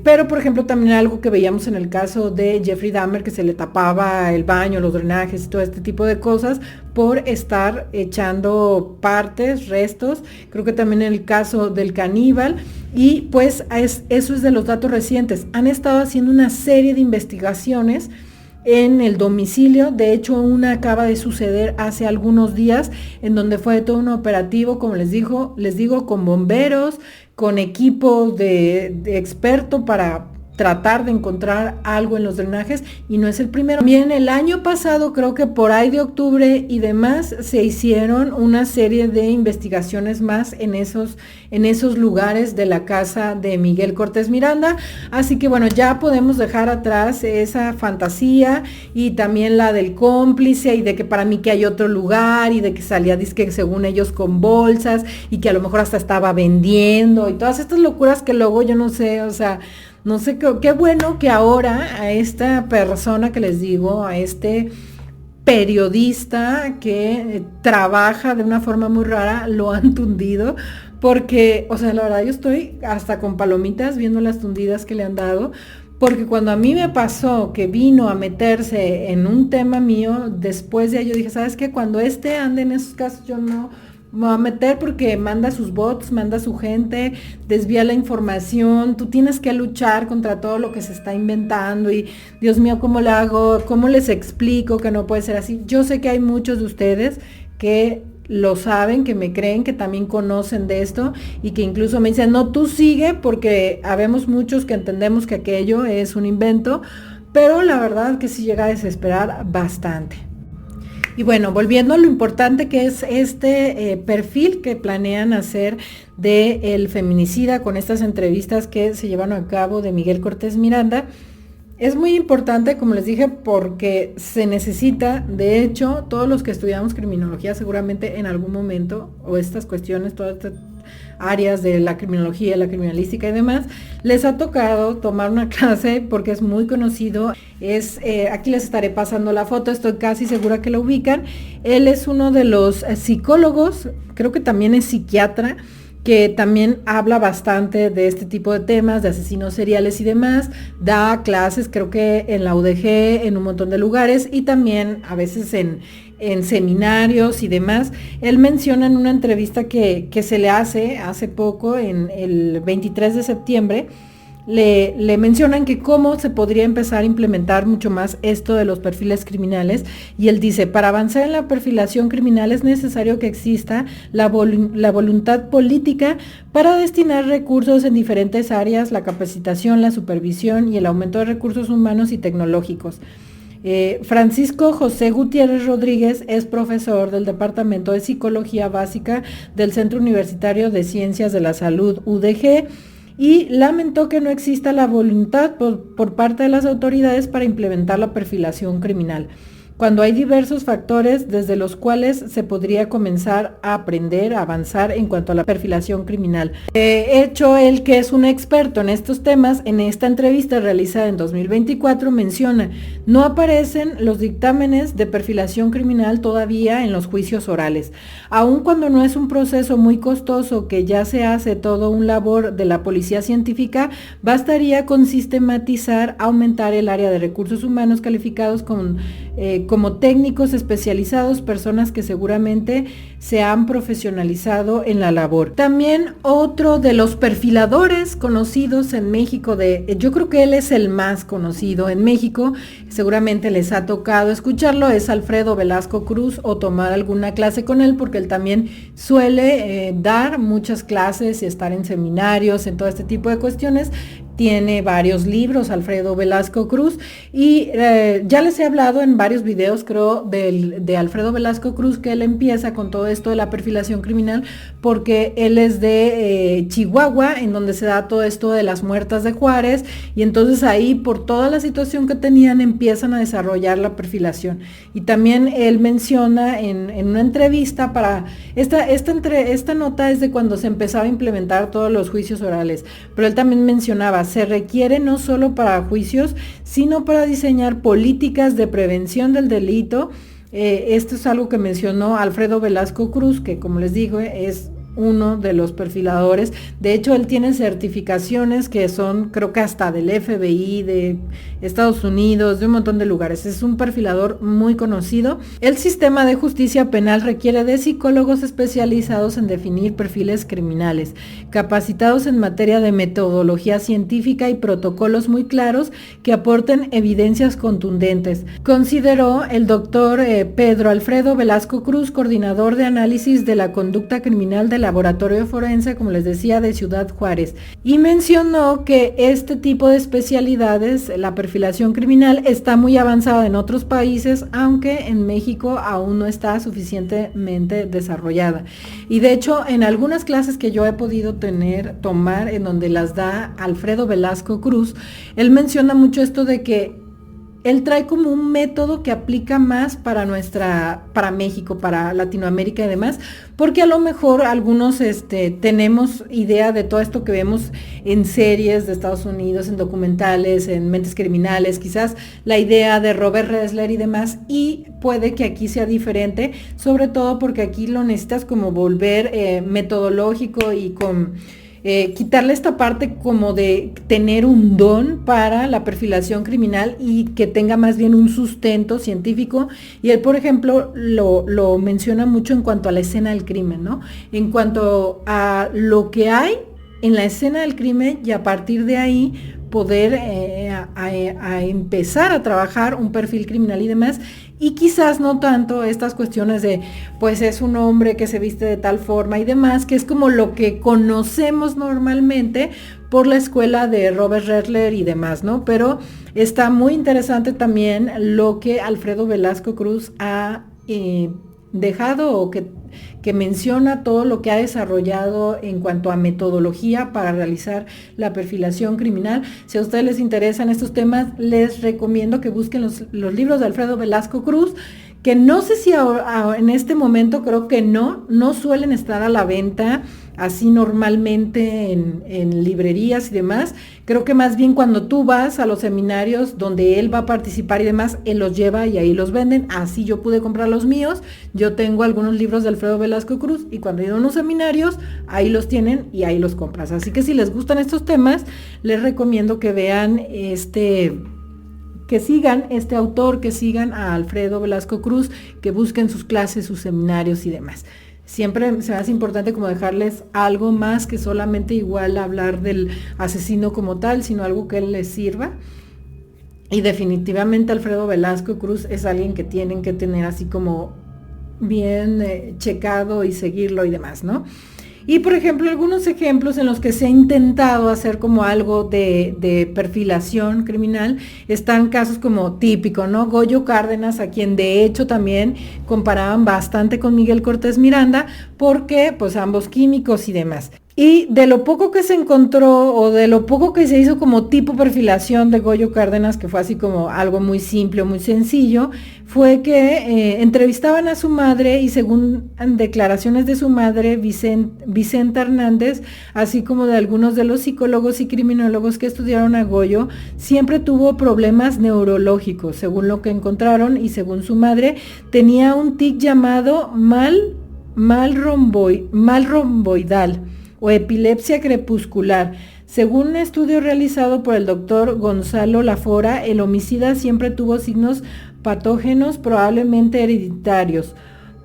Pero por ejemplo también algo que veíamos en el caso de Jeffrey Dahmer, que se le tapaba el baño, los drenajes y todo este tipo de cosas por estar echando partes, restos. Creo que también en el caso del caníbal. Y pues eso es de los datos recientes. Han estado haciendo una serie de investigaciones en el domicilio. De hecho, una acaba de suceder hace algunos días, en donde fue todo un operativo, como les digo, con bomberos, con equipos de experto para tratar de encontrar algo en los drenajes, y no es el primero. También el año pasado, creo que por ahí de octubre y demás, se hicieron una serie de investigaciones más en esos lugares de la casa de Miguel Cortés Miranda. Así que bueno, ya podemos dejar atrás esa fantasía y también la del cómplice, y de que para mí que hay otro lugar, y de que salía disque según ellos con bolsas, y que a lo mejor hasta estaba vendiendo, y todas estas locuras que luego yo no sé, o sea, no sé, qué bueno que ahora a esta persona que les digo, a este periodista que trabaja de una forma muy rara, lo han tundido, porque, o sea, la verdad yo estoy hasta con palomitas viendo las tundidas que le han dado, porque cuando a mí me pasó que vino a meterse en un tema mío, después de ahí yo dije, ¿sabes qué? Cuando ande en esos casos, yo no me va a meter, porque manda sus bots, manda su gente, desvía la información. Tú tienes que luchar contra todo lo que se está inventando, y Dios mío, ¿cómo le hago? ¿Cómo les explico que no puede ser así? Yo sé que hay muchos de ustedes que lo saben, que me creen, que también conocen de esto, y que incluso me dicen, no, tú sigue, porque habemos muchos que entendemos que aquello es un invento, pero la verdad que sí llega a desesperar bastante. Y bueno, volviendo a lo importante que es este perfil que planean hacer del feminicida con estas entrevistas que se llevan a cabo de Miguel Cortés Miranda, es muy importante, como les dije, porque se necesita. De hecho, todos los que estudiamos criminología seguramente en algún momento, o estas cuestiones, todo este áreas de la criminología, la criminalística y demás, les ha tocado tomar una clase porque es muy conocido. Aquí les estaré pasando la foto, estoy casi segura que lo ubican. Él es uno de los psicólogos, creo que también es psiquiatra, que también habla bastante de este tipo de temas, de asesinos seriales y demás, da clases, creo que en la UDG, en un montón de lugares, y también a veces en seminarios y demás. Él menciona en una entrevista que se le hace poco, en el 23 de septiembre, le mencionan que cómo se podría empezar a implementar mucho más esto de los perfiles criminales, y él dice: para avanzar en la perfilación criminal es necesario que exista la voluntad política para destinar recursos en diferentes áreas, la capacitación, la supervisión y el aumento de recursos humanos y tecnológicos. Francisco José Gutiérrez Rodríguez es profesor del Departamento de Psicología Básica del Centro Universitario de Ciencias de la Salud, UDG, y lamentó que no exista la voluntad por parte de las autoridades para implementar la perfilación criminal, cuando hay diversos factores desde los cuales se podría comenzar a aprender, a avanzar en cuanto a la perfilación criminal. De hecho, él, que es un experto en estos temas, en esta entrevista realizada en 2024 menciona: no aparecen los dictámenes de perfilación criminal todavía en los juicios orales, aun cuando no es un proceso muy costoso que ya se hace todo un labor de la policía científica. Bastaría con sistematizar, aumentar el área de recursos humanos calificados como técnicos especializados, personas que seguramente se han profesionalizado en la labor. También otro de los perfiladores conocidos en México, yo creo que él es el más conocido en México, seguramente les ha tocado escucharlo, es Alfredo Velasco Cruz, o tomar alguna clase con él, porque él también suele dar muchas clases y estar en seminarios, en todo este tipo de cuestiones. Tiene varios libros, Alfredo Velasco Cruz, y ya les he hablado en varios videos, creo, de Alfredo Velasco Cruz, que él empieza con todo esto de la perfilación criminal, porque él es de Chihuahua, en donde se da todo esto de las muertas de Juárez, y entonces ahí, por toda la situación que tenían, empiezan a desarrollar la perfilación. Y también él menciona en una entrevista, esta nota es de cuando se empezaba a implementar todos los juicios orales, pero él también mencionaba: se requiere no solo para juicios, sino para diseñar políticas de prevención del delito. Esto es algo que mencionó Alfredo Velasco Cruz, que, como les digo, es uno de los perfiladores. De hecho, él tiene certificaciones que son, creo que hasta del FBI, de Estados Unidos, de un montón de lugares. Es un perfilador muy conocido. El sistema de justicia penal requiere de psicólogos especializados en definir perfiles criminales, capacitados en materia de metodología científica y protocolos muy claros que aporten evidencias contundentes, consideró el doctor Pedro Alfredo Velasco Cruz, coordinador de análisis de la conducta criminal del Laboratorio Forense, como les decía, de Ciudad Juárez, y mencionó que este tipo de especialidades, la perfilación criminal, está muy avanzada en otros países, aunque en México aún no está suficientemente desarrollada. Y de hecho, en algunas clases que yo he podido tomar, en donde las da Alfredo Velasco Cruz, él menciona mucho esto de que él trae como un método que aplica más para México, para Latinoamérica y demás, porque a lo mejor algunos tenemos idea de todo esto que vemos en series de Estados Unidos, en documentales, en Mentes Criminales, quizás la idea de Robert Ressler y demás, y puede que aquí sea diferente, sobre todo porque aquí lo necesitas como volver metodológico y con quitarle esta parte como de tener un don para la perfilación criminal y que tenga más bien un sustento científico. Y él, por ejemplo, lo menciona mucho en cuanto a la escena del crimen, ¿no? En cuanto a lo que hay en la escena del crimen, y a partir de ahí poder a empezar a trabajar un perfil criminal y demás. Y quizás no tanto estas cuestiones de, pues es un hombre que se viste de tal forma y demás, que es como lo que conocemos normalmente por la escuela de Robert Ressler y demás, ¿no? Pero está muy interesante también lo que Alfredo Velasco Cruz ha dejado, o que menciona todo lo que ha desarrollado en cuanto a metodología para realizar la perfilación criminal. Si a ustedes les interesan estos temas, les recomiendo que busquen los libros de Alfredo Velasco Cruz, que no sé si en este momento creo que no suelen estar a la venta así normalmente en librerías y demás. Creo que más bien cuando tú vas a los seminarios donde él va a participar y demás, él los lleva y ahí los venden. Así yo pude comprar los míos. Yo tengo algunos libros de Alfredo Velasco Cruz y cuando he ido a unos seminarios, ahí los tienen y ahí los compras. Así que si les gustan estos temas, les recomiendo que vean que sigan este autor, que sigan a Alfredo Velasco Cruz, que busquen sus clases, sus seminarios y demás. Siempre se me hace importante como dejarles algo más que solamente igual hablar del asesino como tal, sino algo que él les sirva. Y definitivamente Alfredo Velasco Cruz es alguien que tienen que tener así como bien checado y seguirlo y demás, ¿no? Y por ejemplo, algunos ejemplos en los que se ha intentado hacer como algo de perfilación criminal, están casos como típico, ¿no? Goyo Cárdenas, a quien de hecho también comparaban bastante con Miguel Cortés Miranda, porque pues ambos químicos y demás. Y de lo poco que se encontró o de lo poco que se hizo como tipo perfilación de Goyo Cárdenas, que fue así como algo muy simple, muy sencillo, fue que entrevistaban a su madre y según declaraciones de su madre, Vicenta Hernández, así como de algunos de los psicólogos y criminólogos que estudiaron a Goyo, siempre tuvo problemas neurológicos, según lo que encontraron, y según su madre, tenía un tic llamado mal romboidal o epilepsia crepuscular. Según un estudio realizado por el doctor Gonzalo Lafora, el homicida siempre tuvo signos patógenos, probablemente hereditarios,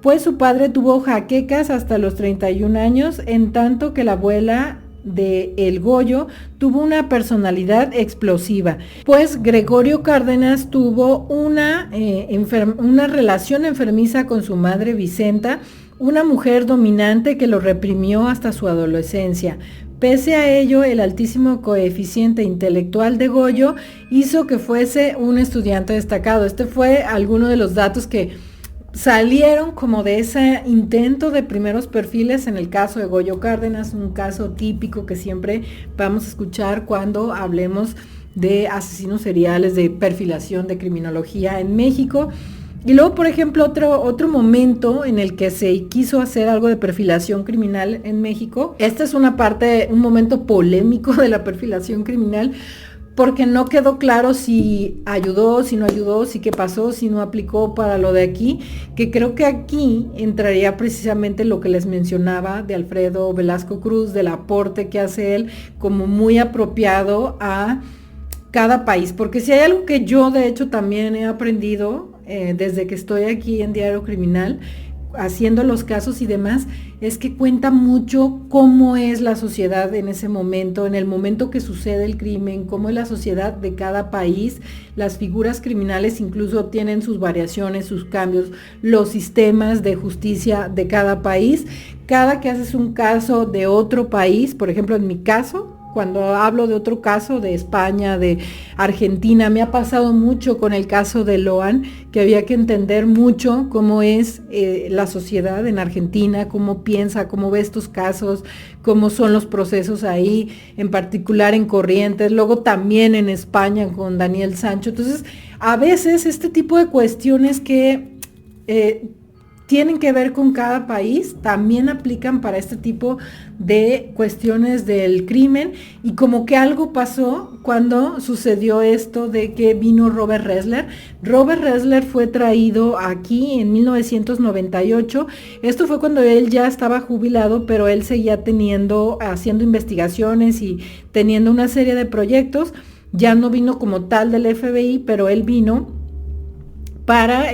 pues su padre tuvo jaquecas hasta los 31 años, en tanto que la abuela de El Goyo tuvo una personalidad explosiva, pues Gregorio Cárdenas tuvo una relación enfermiza con su madre Vicenta, una mujer dominante que lo reprimió hasta su adolescencia. Pese a ello, el altísimo coeficiente intelectual de Goyo hizo que fuese un estudiante destacado. Este fue alguno de los datos que salieron como de ese intento de primeros perfiles en el caso de Goyo Cárdenas, un caso típico que siempre vamos a escuchar cuando hablemos de asesinos seriales, de perfilación, de criminología en México. Y luego, por ejemplo, otro momento en el que se quiso hacer algo de perfilación criminal en México. Esta es un momento polémico de la perfilación criminal, porque no quedó claro si ayudó, si no ayudó, si qué pasó, si no aplicó para lo de aquí, que creo que aquí entraría precisamente lo que les mencionaba de Alfredo Velasco Cruz, del aporte que hace él como muy apropiado a cada país, porque si hay algo que yo de hecho también he aprendido desde que estoy aquí en Diario Criminal, haciendo los casos y demás, es que cuenta mucho cómo es la sociedad en ese momento, en el momento que sucede el crimen, cómo es la sociedad de cada país. Las figuras criminales incluso tienen sus variaciones, sus cambios, los sistemas de justicia de cada país. Cada que haces un caso de otro país, por ejemplo en mi caso, cuando hablo de otro caso de España, de Argentina, me ha pasado mucho con el caso de Loan, que había que entender mucho cómo es la sociedad en Argentina, cómo piensa, cómo ve estos casos, cómo son los procesos ahí, en particular en Corrientes, luego también en España con Daniel Sancho. Entonces, a veces este tipo de cuestiones que tienen que ver con cada país, también aplican para este tipo de cuestiones del crimen, y como que algo pasó cuando sucedió esto de que vino Robert Ressler. Robert Ressler fue traído aquí en 1998, esto fue cuando él ya estaba jubilado, pero él seguía haciendo investigaciones y teniendo una serie de proyectos. Ya no vino como tal del FBI, pero él vino para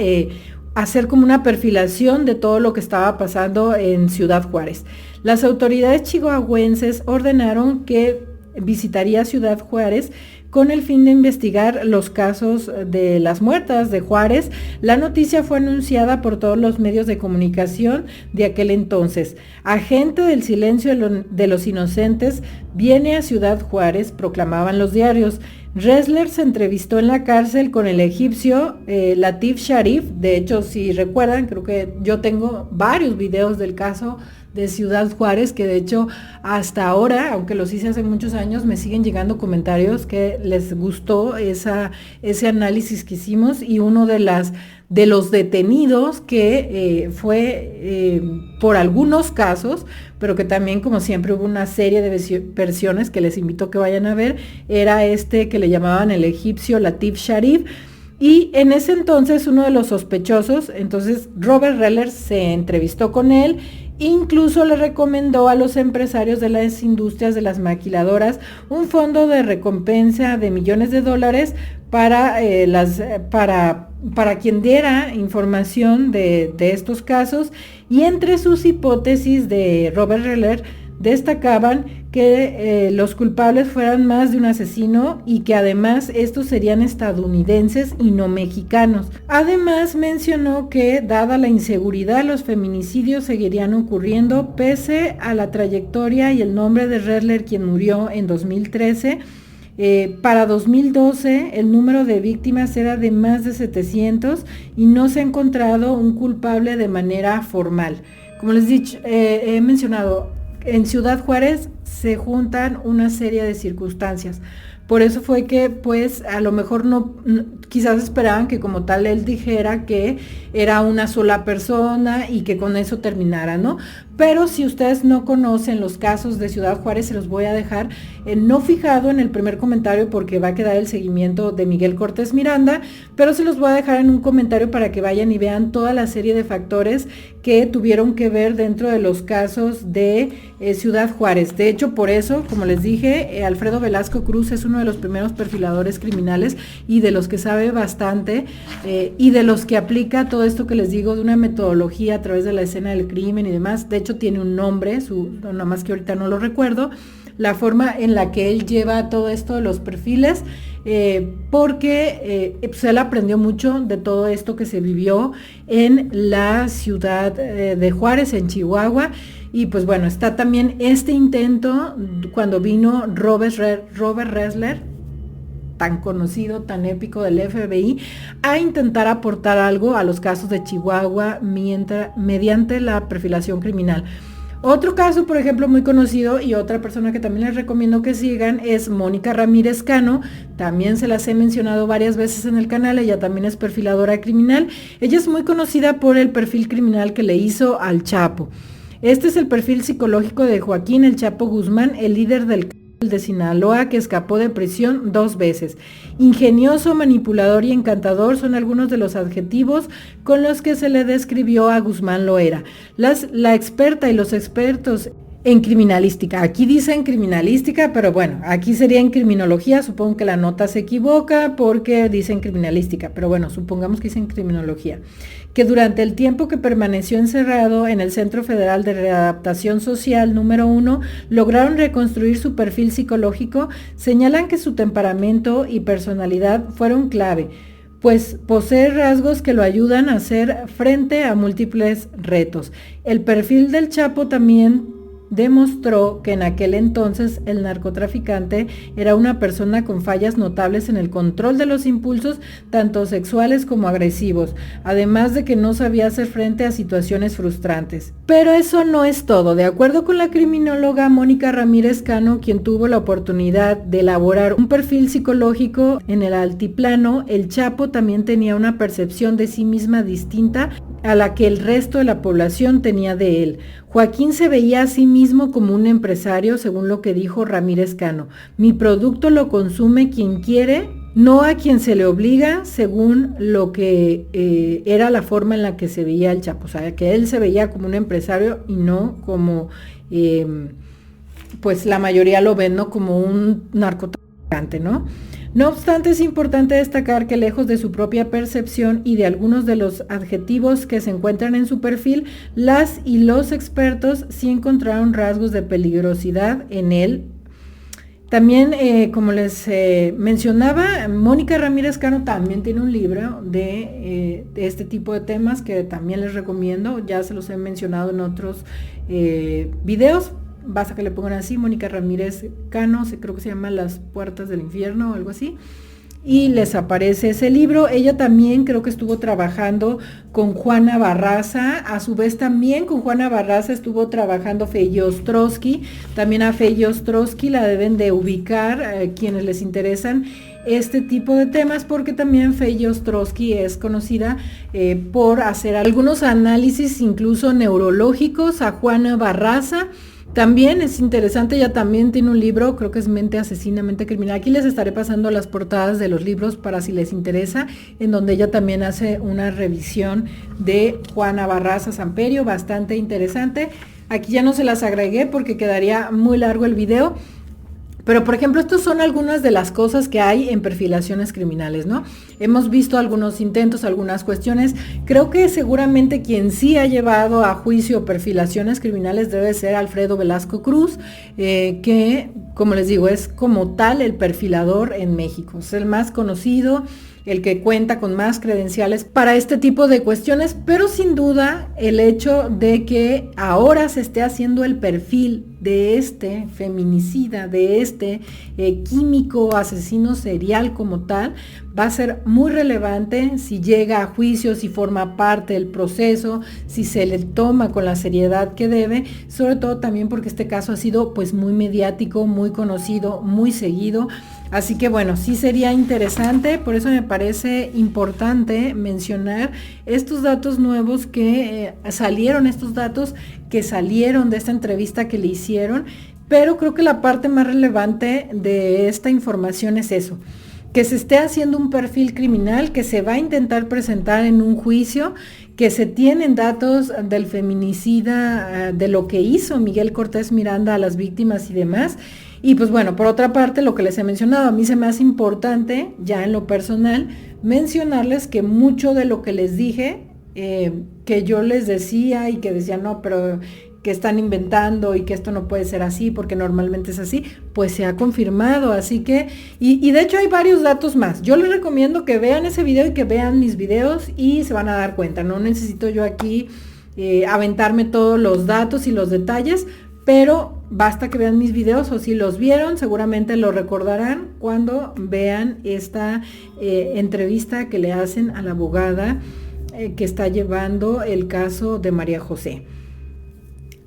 hacer como una perfilación de todo lo que estaba pasando en Ciudad Juárez. Las autoridades chihuahuenses ordenaron que visitaría Ciudad Juárez con el fin de investigar los casos de las muertas de Juárez. La noticia fue anunciada por todos los medios de comunicación de aquel entonces. Agente del silencio de los inocentes viene a Ciudad Juárez, proclamaban los diarios. Ressler se entrevistó en la cárcel con el egipcio Latif Sharif. De hecho, si recuerdan, creo que yo tengo varios videos del caso de Ciudad Juárez, que de hecho hasta ahora, aunque los hice hace muchos años, me siguen llegando comentarios que les gustó ese análisis que hicimos, y uno de los detenidos que fue por algunos casos, pero que también, como siempre, hubo una serie de versiones que les invito a que vayan a ver, era este que le llamaban el egipcio Latif Sharif. Y en ese entonces uno de los sospechosos, entonces Robert Ressler se entrevistó con él, incluso le recomendó a los empresarios de las industrias de las maquiladoras un fondo de recompensa de millones de dólares para quien diera información de estos casos. Y entre sus hipótesis de Robert Ressler destacaban que los culpables fueran más de un asesino y que además estos serían estadounidenses y no mexicanos. Además mencionó que, dada la inseguridad, los feminicidios seguirían ocurriendo pese a la trayectoria y el nombre de Ressler, quien murió en 2013. Para 2012 el número de víctimas era de más de 700 y no se ha encontrado un culpable de manera formal. Como les he mencionado, en Ciudad Juárez se juntan una serie de circunstancias. Por eso fue que, pues, a lo mejor quizás esperaban que como tal él dijera que era una sola persona y que con eso terminara, ¿no? Pero si ustedes no conocen los casos de Ciudad Juárez, se los voy a dejar no fijado en el primer comentario, porque va a quedar el seguimiento de Miguel Cortés Miranda, pero se los voy a dejar en un comentario para que vayan y vean toda la serie de factores que tuvieron que ver dentro de los casos de Ciudad Juárez. De hecho, por eso, como les dije, Alfredo Velasco Cruz es uno de los primeros perfiladores criminales y de los que sabe bastante, y de los que aplica todo esto que les digo de una metodología a través de la escena del crimen y demás. De hecho, tiene un nombre, nada más que ahorita no lo recuerdo, la forma en la que él lleva todo esto de los perfiles, porque pues él aprendió mucho de todo esto que se vivió en la ciudad de Juárez, en Chihuahua. Y pues bueno, está también este intento cuando vino Robert Ressler, tan conocido, tan épico del FBI, a intentar aportar algo a los casos de Chihuahua mediante la perfilación criminal. Otro caso, por ejemplo, muy conocido, y otra persona que también les recomiendo que sigan, es Mónica Ramírez Cano. También se las he mencionado varias veces en el canal. Ella también es perfiladora criminal. Ella es muy conocida por el perfil criminal que le hizo al Chapo. Este es el perfil psicológico de Joaquín El Chapo Guzmán, el líder del de Sinaloa, que escapó de prisión 2 veces. Ingenioso, manipulador y encantador son algunos de los adjetivos con los que se le describió a Guzmán Loera. La experta y los expertos en criminalística, aquí dicen criminalística, pero bueno, aquí sería en criminología. Supongo que la nota se equivoca porque dicen criminalística, pero bueno, supongamos que dicen criminología, que durante el tiempo que permaneció encerrado en el Centro Federal de Readaptación Social número 1, lograron reconstruir su perfil psicológico. Señalan que su temperamento y personalidad fueron clave, pues posee rasgos que lo ayudan a hacer frente a múltiples retos. El perfil del Chapo también demostró que en aquel entonces el narcotraficante era una persona con fallas notables en el control de los impulsos, tanto sexuales como agresivos, además de que no sabía hacer frente a situaciones frustrantes. Pero eso no es todo. De acuerdo con la criminóloga Mónica Ramírez Cano, quien tuvo la oportunidad de elaborar un perfil psicológico en el altiplano, el Chapo también tenía una percepción de sí misma distinta a la que el resto de la población tenía de él. Joaquín se veía a sí mismo como un empresario, según lo que dijo Ramírez Cano. Mi producto lo consume quien quiere, no a quien se le obliga, según lo que era la forma en la que se veía el Chapo. O sea, que él se veía como un empresario y no como, pues la mayoría lo ven, ¿no? Como un narcotraficante, ¿no? No obstante, es importante destacar que lejos de su propia percepción y de algunos de los adjetivos que se encuentran en su perfil, las y los expertos sí encontraron rasgos de peligrosidad en él. También, como les mencionaba, Mónica Ramírez Cano también tiene un libro de este tipo de temas que también les recomiendo. Ya se los he mencionado en otros videos. basta que le pongan así, Mónica Ramírez Cano, creo que se llama Las Puertas del Infierno o algo así, y les aparece ese libro. Ella también creo que estuvo trabajando con Juana Barraza, a su vez también con Juana Barraza estuvo trabajando Fey Ostrowski, también a Fey Ostrowski la deben de ubicar quienes les interesan este tipo de temas, porque también Fey Ostrowski es conocida por hacer algunos análisis incluso neurológicos a Juana Barraza. También es interesante, ella también tiene un libro, creo que es Mente Asesina, Mente Criminal. Aquí les estaré pasando las portadas de los libros para si les interesa, en donde ella también hace una revisión de Juana Barraza Samperio, bastante interesante. Aquí ya no se las agregué porque quedaría muy largo el video. Pero, por ejemplo, estas son algunas de las cosas que hay en perfilaciones criminales, ¿no? Hemos visto algunos intentos, algunas cuestiones. Creo que seguramente quien sí ha llevado a juicio perfilaciones criminales debe ser Alfredo Velasco Cruz, que, como les digo, es como tal el perfilador en México. Es el más conocido, el que cuenta con más credenciales para este tipo de cuestiones, pero sin duda el hecho de que ahora se esté haciendo el perfil de este feminicida, de este químico asesino serial como tal, va a ser muy relevante si llega a juicio, si forma parte del proceso, si se le toma con la seriedad que debe, sobre todo también porque este caso ha sido pues muy mediático, muy conocido, muy seguido. Así que bueno, sí sería interesante, por eso me parece importante mencionar estos datos nuevos que salieron, estos datos que salieron de esta entrevista que le hicieron, pero creo que la parte más relevante de esta información es eso, que se esté haciendo un perfil criminal, que se va a intentar presentar en un juicio, que se tienen datos del feminicida, de lo que hizo Miguel Cortés Miranda a las víctimas y demás. Y pues bueno, por otra parte, lo que les he mencionado, a mí se me hace importante, ya en lo personal, mencionarles que mucho de lo que les dije, que yo les decía y que decía, no, pero que están inventando y que esto no puede ser así porque normalmente es así, pues se ha confirmado. Así que, y de hecho hay varios datos más. Yo les recomiendo que vean ese video y que vean mis videos y se van a dar cuenta. No necesito yo aquí aventarme todos los datos y los detalles, pero basta que vean mis videos, o si los vieron, seguramente lo recordarán cuando vean esta entrevista que le hacen a la abogada que está llevando el caso de María José.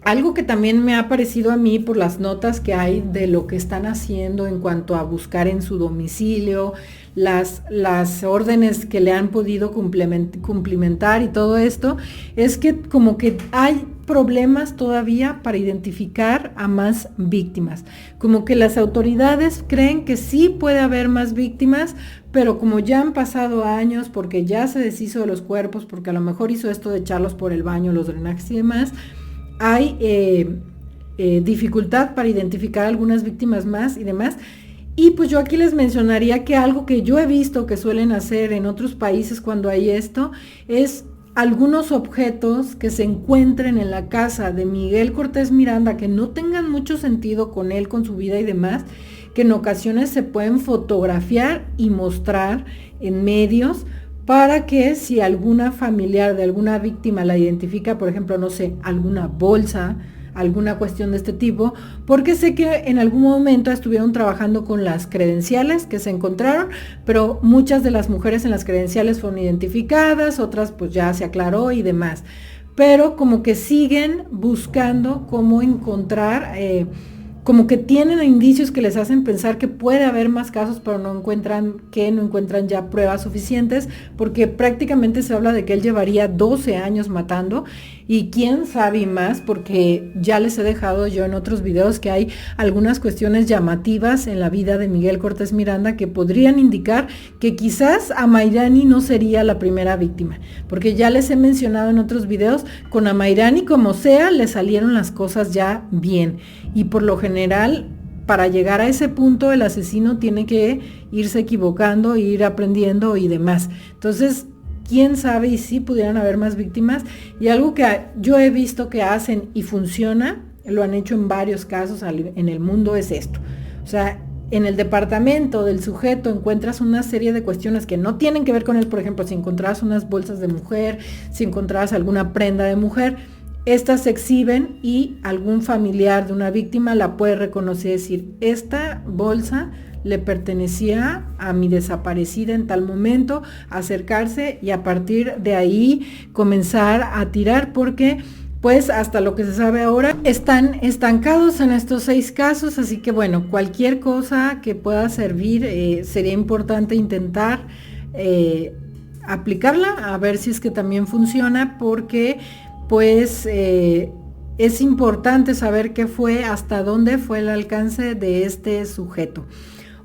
Algo que también me ha parecido a mí por las notas que hay de lo que están haciendo en cuanto a buscar en su domicilio, las órdenes que le han podido cumplimentar y todo esto, es que como que hay problemas todavía para identificar a más víctimas. Como que las autoridades creen que sí puede haber más víctimas, pero como ya han pasado años, porque ya se deshizo de los cuerpos, porque a lo mejor hizo esto de echarlos por el baño, los drenajes y demás, hay dificultad para identificar algunas víctimas más y demás. Y pues yo aquí les mencionaría que algo que yo he visto que suelen hacer en otros países cuando hay esto, es algunos objetos que se encuentren en la casa de Miguel Cortés Miranda, que no tengan mucho sentido con él, con su vida y demás, que en ocasiones se pueden fotografiar y mostrar en medios, para que si alguna familiar de alguna víctima la identifica, por ejemplo, no sé, alguna bolsa, alguna cuestión de este tipo, porque sé que en algún momento estuvieron trabajando con las credenciales que se encontraron, pero muchas de las mujeres en las credenciales fueron identificadas, otras pues ya se aclaró y demás, pero como que siguen buscando cómo encontrar, como que tienen indicios que les hacen pensar que puede haber más casos, pero no encuentran ya pruebas suficientes, porque prácticamente se habla de que él llevaría 12 años matando, y quién sabe más, porque ya les he dejado yo en otros videos que hay algunas cuestiones llamativas en la vida de Miguel Cortés Miranda que podrían indicar que quizás Amairani no sería la primera víctima, porque ya les he mencionado en otros videos, con Amairani como sea, le salieron las cosas ya bien, y por lo general, para llegar a ese punto, el asesino tiene que irse equivocando, ir aprendiendo y demás. Entonces, quién sabe, y si pudieran haber más víctimas. Y algo que yo he visto que hacen y funciona, lo han hecho en varios casos en el mundo, es esto. O sea, en el departamento del sujeto encuentras una serie de cuestiones que no tienen que ver con él. Por ejemplo, si encontrabas unas bolsas de mujer, si encontrabas alguna prenda de mujer, estas se exhiben y algún familiar de una víctima la puede reconocer y decir, esta bolsa le pertenecía a mi desaparecida en tal momento, acercarse y a partir de ahí comenzar a tirar, porque pues hasta lo que se sabe ahora están estancados en estos 6 casos, así que bueno, cualquier cosa que pueda servir sería importante intentar aplicarla, a ver si es que también funciona, porque pues es importante saber qué fue, hasta dónde fue el alcance de este sujeto.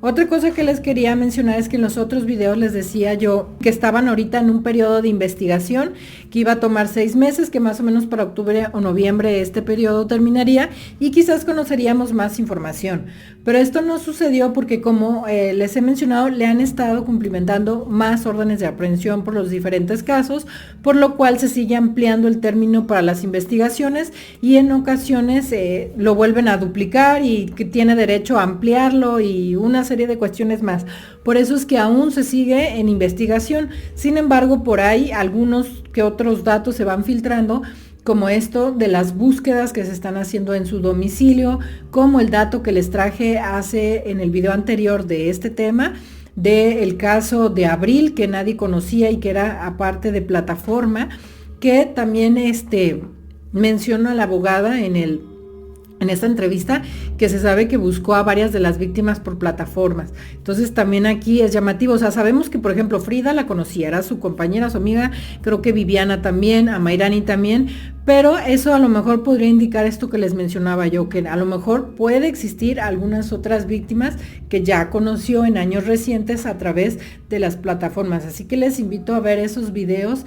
Otra cosa que les quería mencionar es que en los otros videos les decía yo que estaban ahorita en un periodo de investigación que iba a tomar 6 meses, que más o menos para octubre o noviembre este periodo terminaría y quizás conoceríamos más información. Pero esto no sucedió porque, como les he mencionado, le han estado cumplimentando más órdenes de aprehensión por los diferentes casos, por lo cual se sigue ampliando el término para las investigaciones y en ocasiones lo vuelven a duplicar y que tiene derecho a ampliarlo y una serie de cuestiones más. Por eso es que aún se sigue en investigación. Sin embargo, por ahí algunos que otros datos se van filtrando, como esto de las búsquedas que se están haciendo en su domicilio, como el dato que les traje en el video anterior de este tema, del caso de Abril, que nadie conocía y que era aparte de plataforma, que también menciona la abogada en esta entrevista, que se sabe que buscó a varias de las víctimas por plataformas. Entonces también aquí es llamativo, o sea, sabemos que por ejemplo Frida la conocía, era su compañera, su amiga, creo que Viviana también, a Mayrani también, pero eso a lo mejor podría indicar esto que les mencionaba yo, que a lo mejor puede existir algunas otras víctimas que ya conoció en años recientes a través de las plataformas. Así que les invito a ver esos videos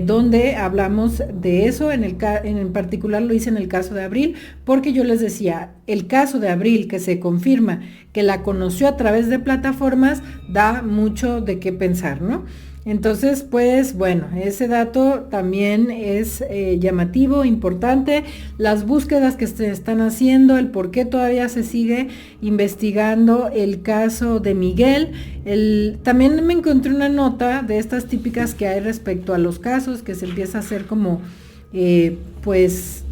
donde hablamos de eso, en particular lo hice en el caso de Abril, porque yo les decía, el caso de Abril que se confirma que la conoció a través de plataformas da mucho de qué pensar, ¿no? Entonces, pues bueno, ese dato también es llamativo, importante, las búsquedas que se están haciendo, el por qué todavía se sigue investigando el caso de Miguel. También me encontré una nota de estas típicas que hay respecto a los casos, que se empieza a hacer como, pues,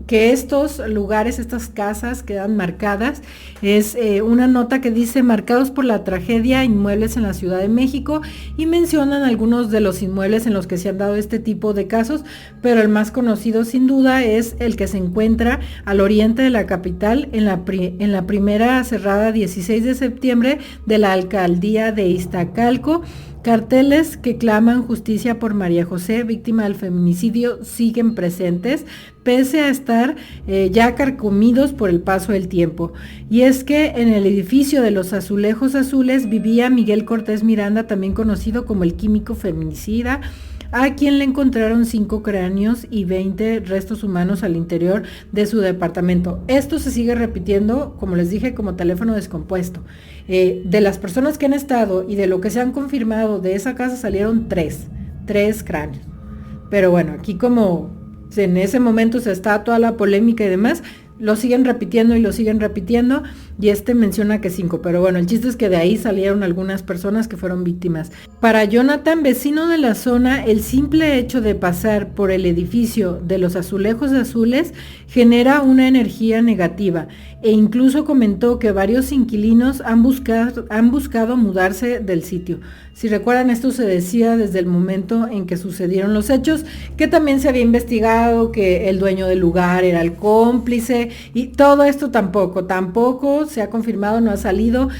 que estos lugares, estas casas quedan marcadas. Es una nota que dice marcados por la tragedia, inmuebles en la Ciudad de México, y mencionan algunos de los inmuebles en los que se han dado este tipo de casos, pero el más conocido sin duda es el que se encuentra al oriente de la capital, en la primera cerrada 16 de septiembre de la alcaldía de Iztacalco. Carteles que claman justicia por María José, víctima del feminicidio, siguen presentes, pese a estar ya carcomidos por el paso del tiempo. Y es que en el edificio de los Azulejos Azules vivía Miguel Cortés Miranda, también conocido como el químico feminicida, a quien le encontraron 5 cráneos y 20 restos humanos al interior de su departamento. Esto se sigue repitiendo, como les dije, como teléfono descompuesto. De las personas que han estado y de lo que se han confirmado de esa casa salieron 3 cráneos. Pero bueno, aquí como en ese momento se está toda la polémica y demás, lo siguen repitiendo y lo siguen repitiendo, y menciona que 5, pero bueno, el chiste es que de ahí salieron algunas personas que fueron víctimas. Para Jonathan, vecino de la zona, el simple hecho de pasar por el edificio de los Azulejos Azules genera una energía negativa, e incluso comentó que varios inquilinos han buscado mudarse del sitio. Si recuerdan, esto se decía desde el momento en que sucedieron los hechos, que también se había investigado que el dueño del lugar era el cómplice, y todo esto tampoco se ha confirmado, no ha salido,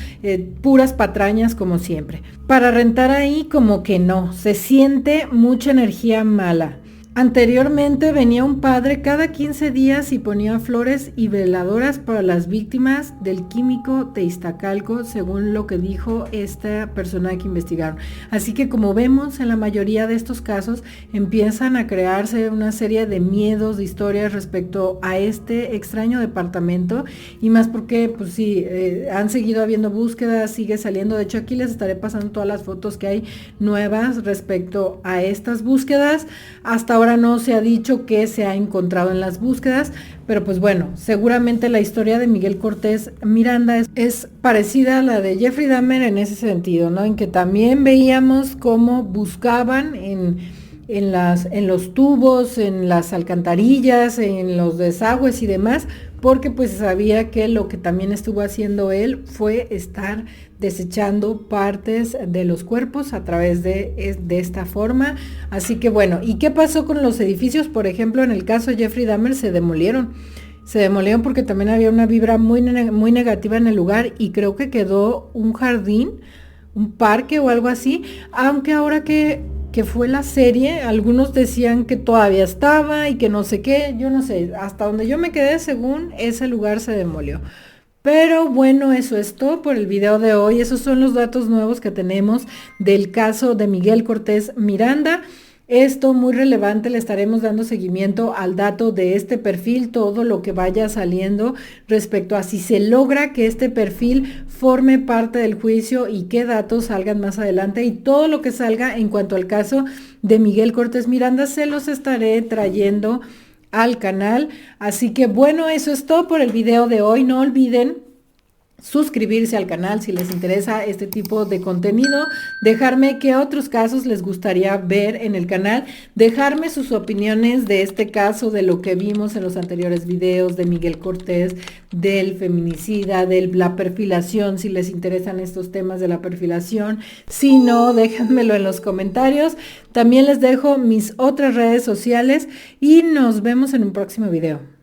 puras patrañas como siempre. Para rentar ahí como que no, se siente mucha energía mala. Anteriormente venía un padre cada 15 días y ponía flores y veladoras para las víctimas del químico de Iztacalco, según lo que dijo esta persona que investigaron. Así que, como vemos en la mayoría de estos casos, empiezan a crearse una serie de miedos, de historias respecto a este extraño departamento, y más porque pues sí, han seguido habiendo búsquedas, sigue saliendo. De hecho, aquí les estaré pasando todas las fotos que hay nuevas respecto a estas búsquedas. Hasta ahora no se ha dicho qué se ha encontrado en las búsquedas, pero pues bueno, seguramente la historia de Miguel Cortés Miranda es parecida a la de Jeffrey Dahmer en ese sentido, ¿no? En que también veíamos cómo buscaban en en los tubos, en las alcantarillas, en los desagües y demás, porque pues sabía que lo que también estuvo haciendo él fue estar desechando partes de los cuerpos a través de esta forma. Así que bueno, ¿y qué pasó con los edificios? Por ejemplo, en el caso de Jeffrey Dahmer se demolieron porque también había una vibra muy negativa en el lugar y creo que quedó un jardín, un parque o algo así, aunque ahora que fue la serie, algunos decían que todavía estaba y que no sé qué, yo no sé, hasta donde yo me quedé, según ese lugar se demolió. Pero bueno, eso es todo por el video de hoy. Esos son los datos nuevos que tenemos del caso de Miguel Cortés Miranda. Esto muy relevante, le estaremos dando seguimiento al dato de este perfil, todo lo que vaya saliendo respecto a si se logra que este perfil forme parte del juicio y qué datos salgan más adelante, y todo lo que salga en cuanto al caso de Miguel Cortés Miranda se los estaré trayendo al canal. Así que bueno, eso es todo por el video de hoy. No olviden suscribirse al canal si les interesa este tipo de contenido, dejarme qué otros casos les gustaría ver en el canal, dejarme sus opiniones de este caso, de lo que vimos en los anteriores videos de Miguel Cortés, del feminicida, de la perfilación, si les interesan estos temas de la perfilación. Si no, déjenmelo en los comentarios. También les dejo mis otras redes sociales y nos vemos en un próximo video.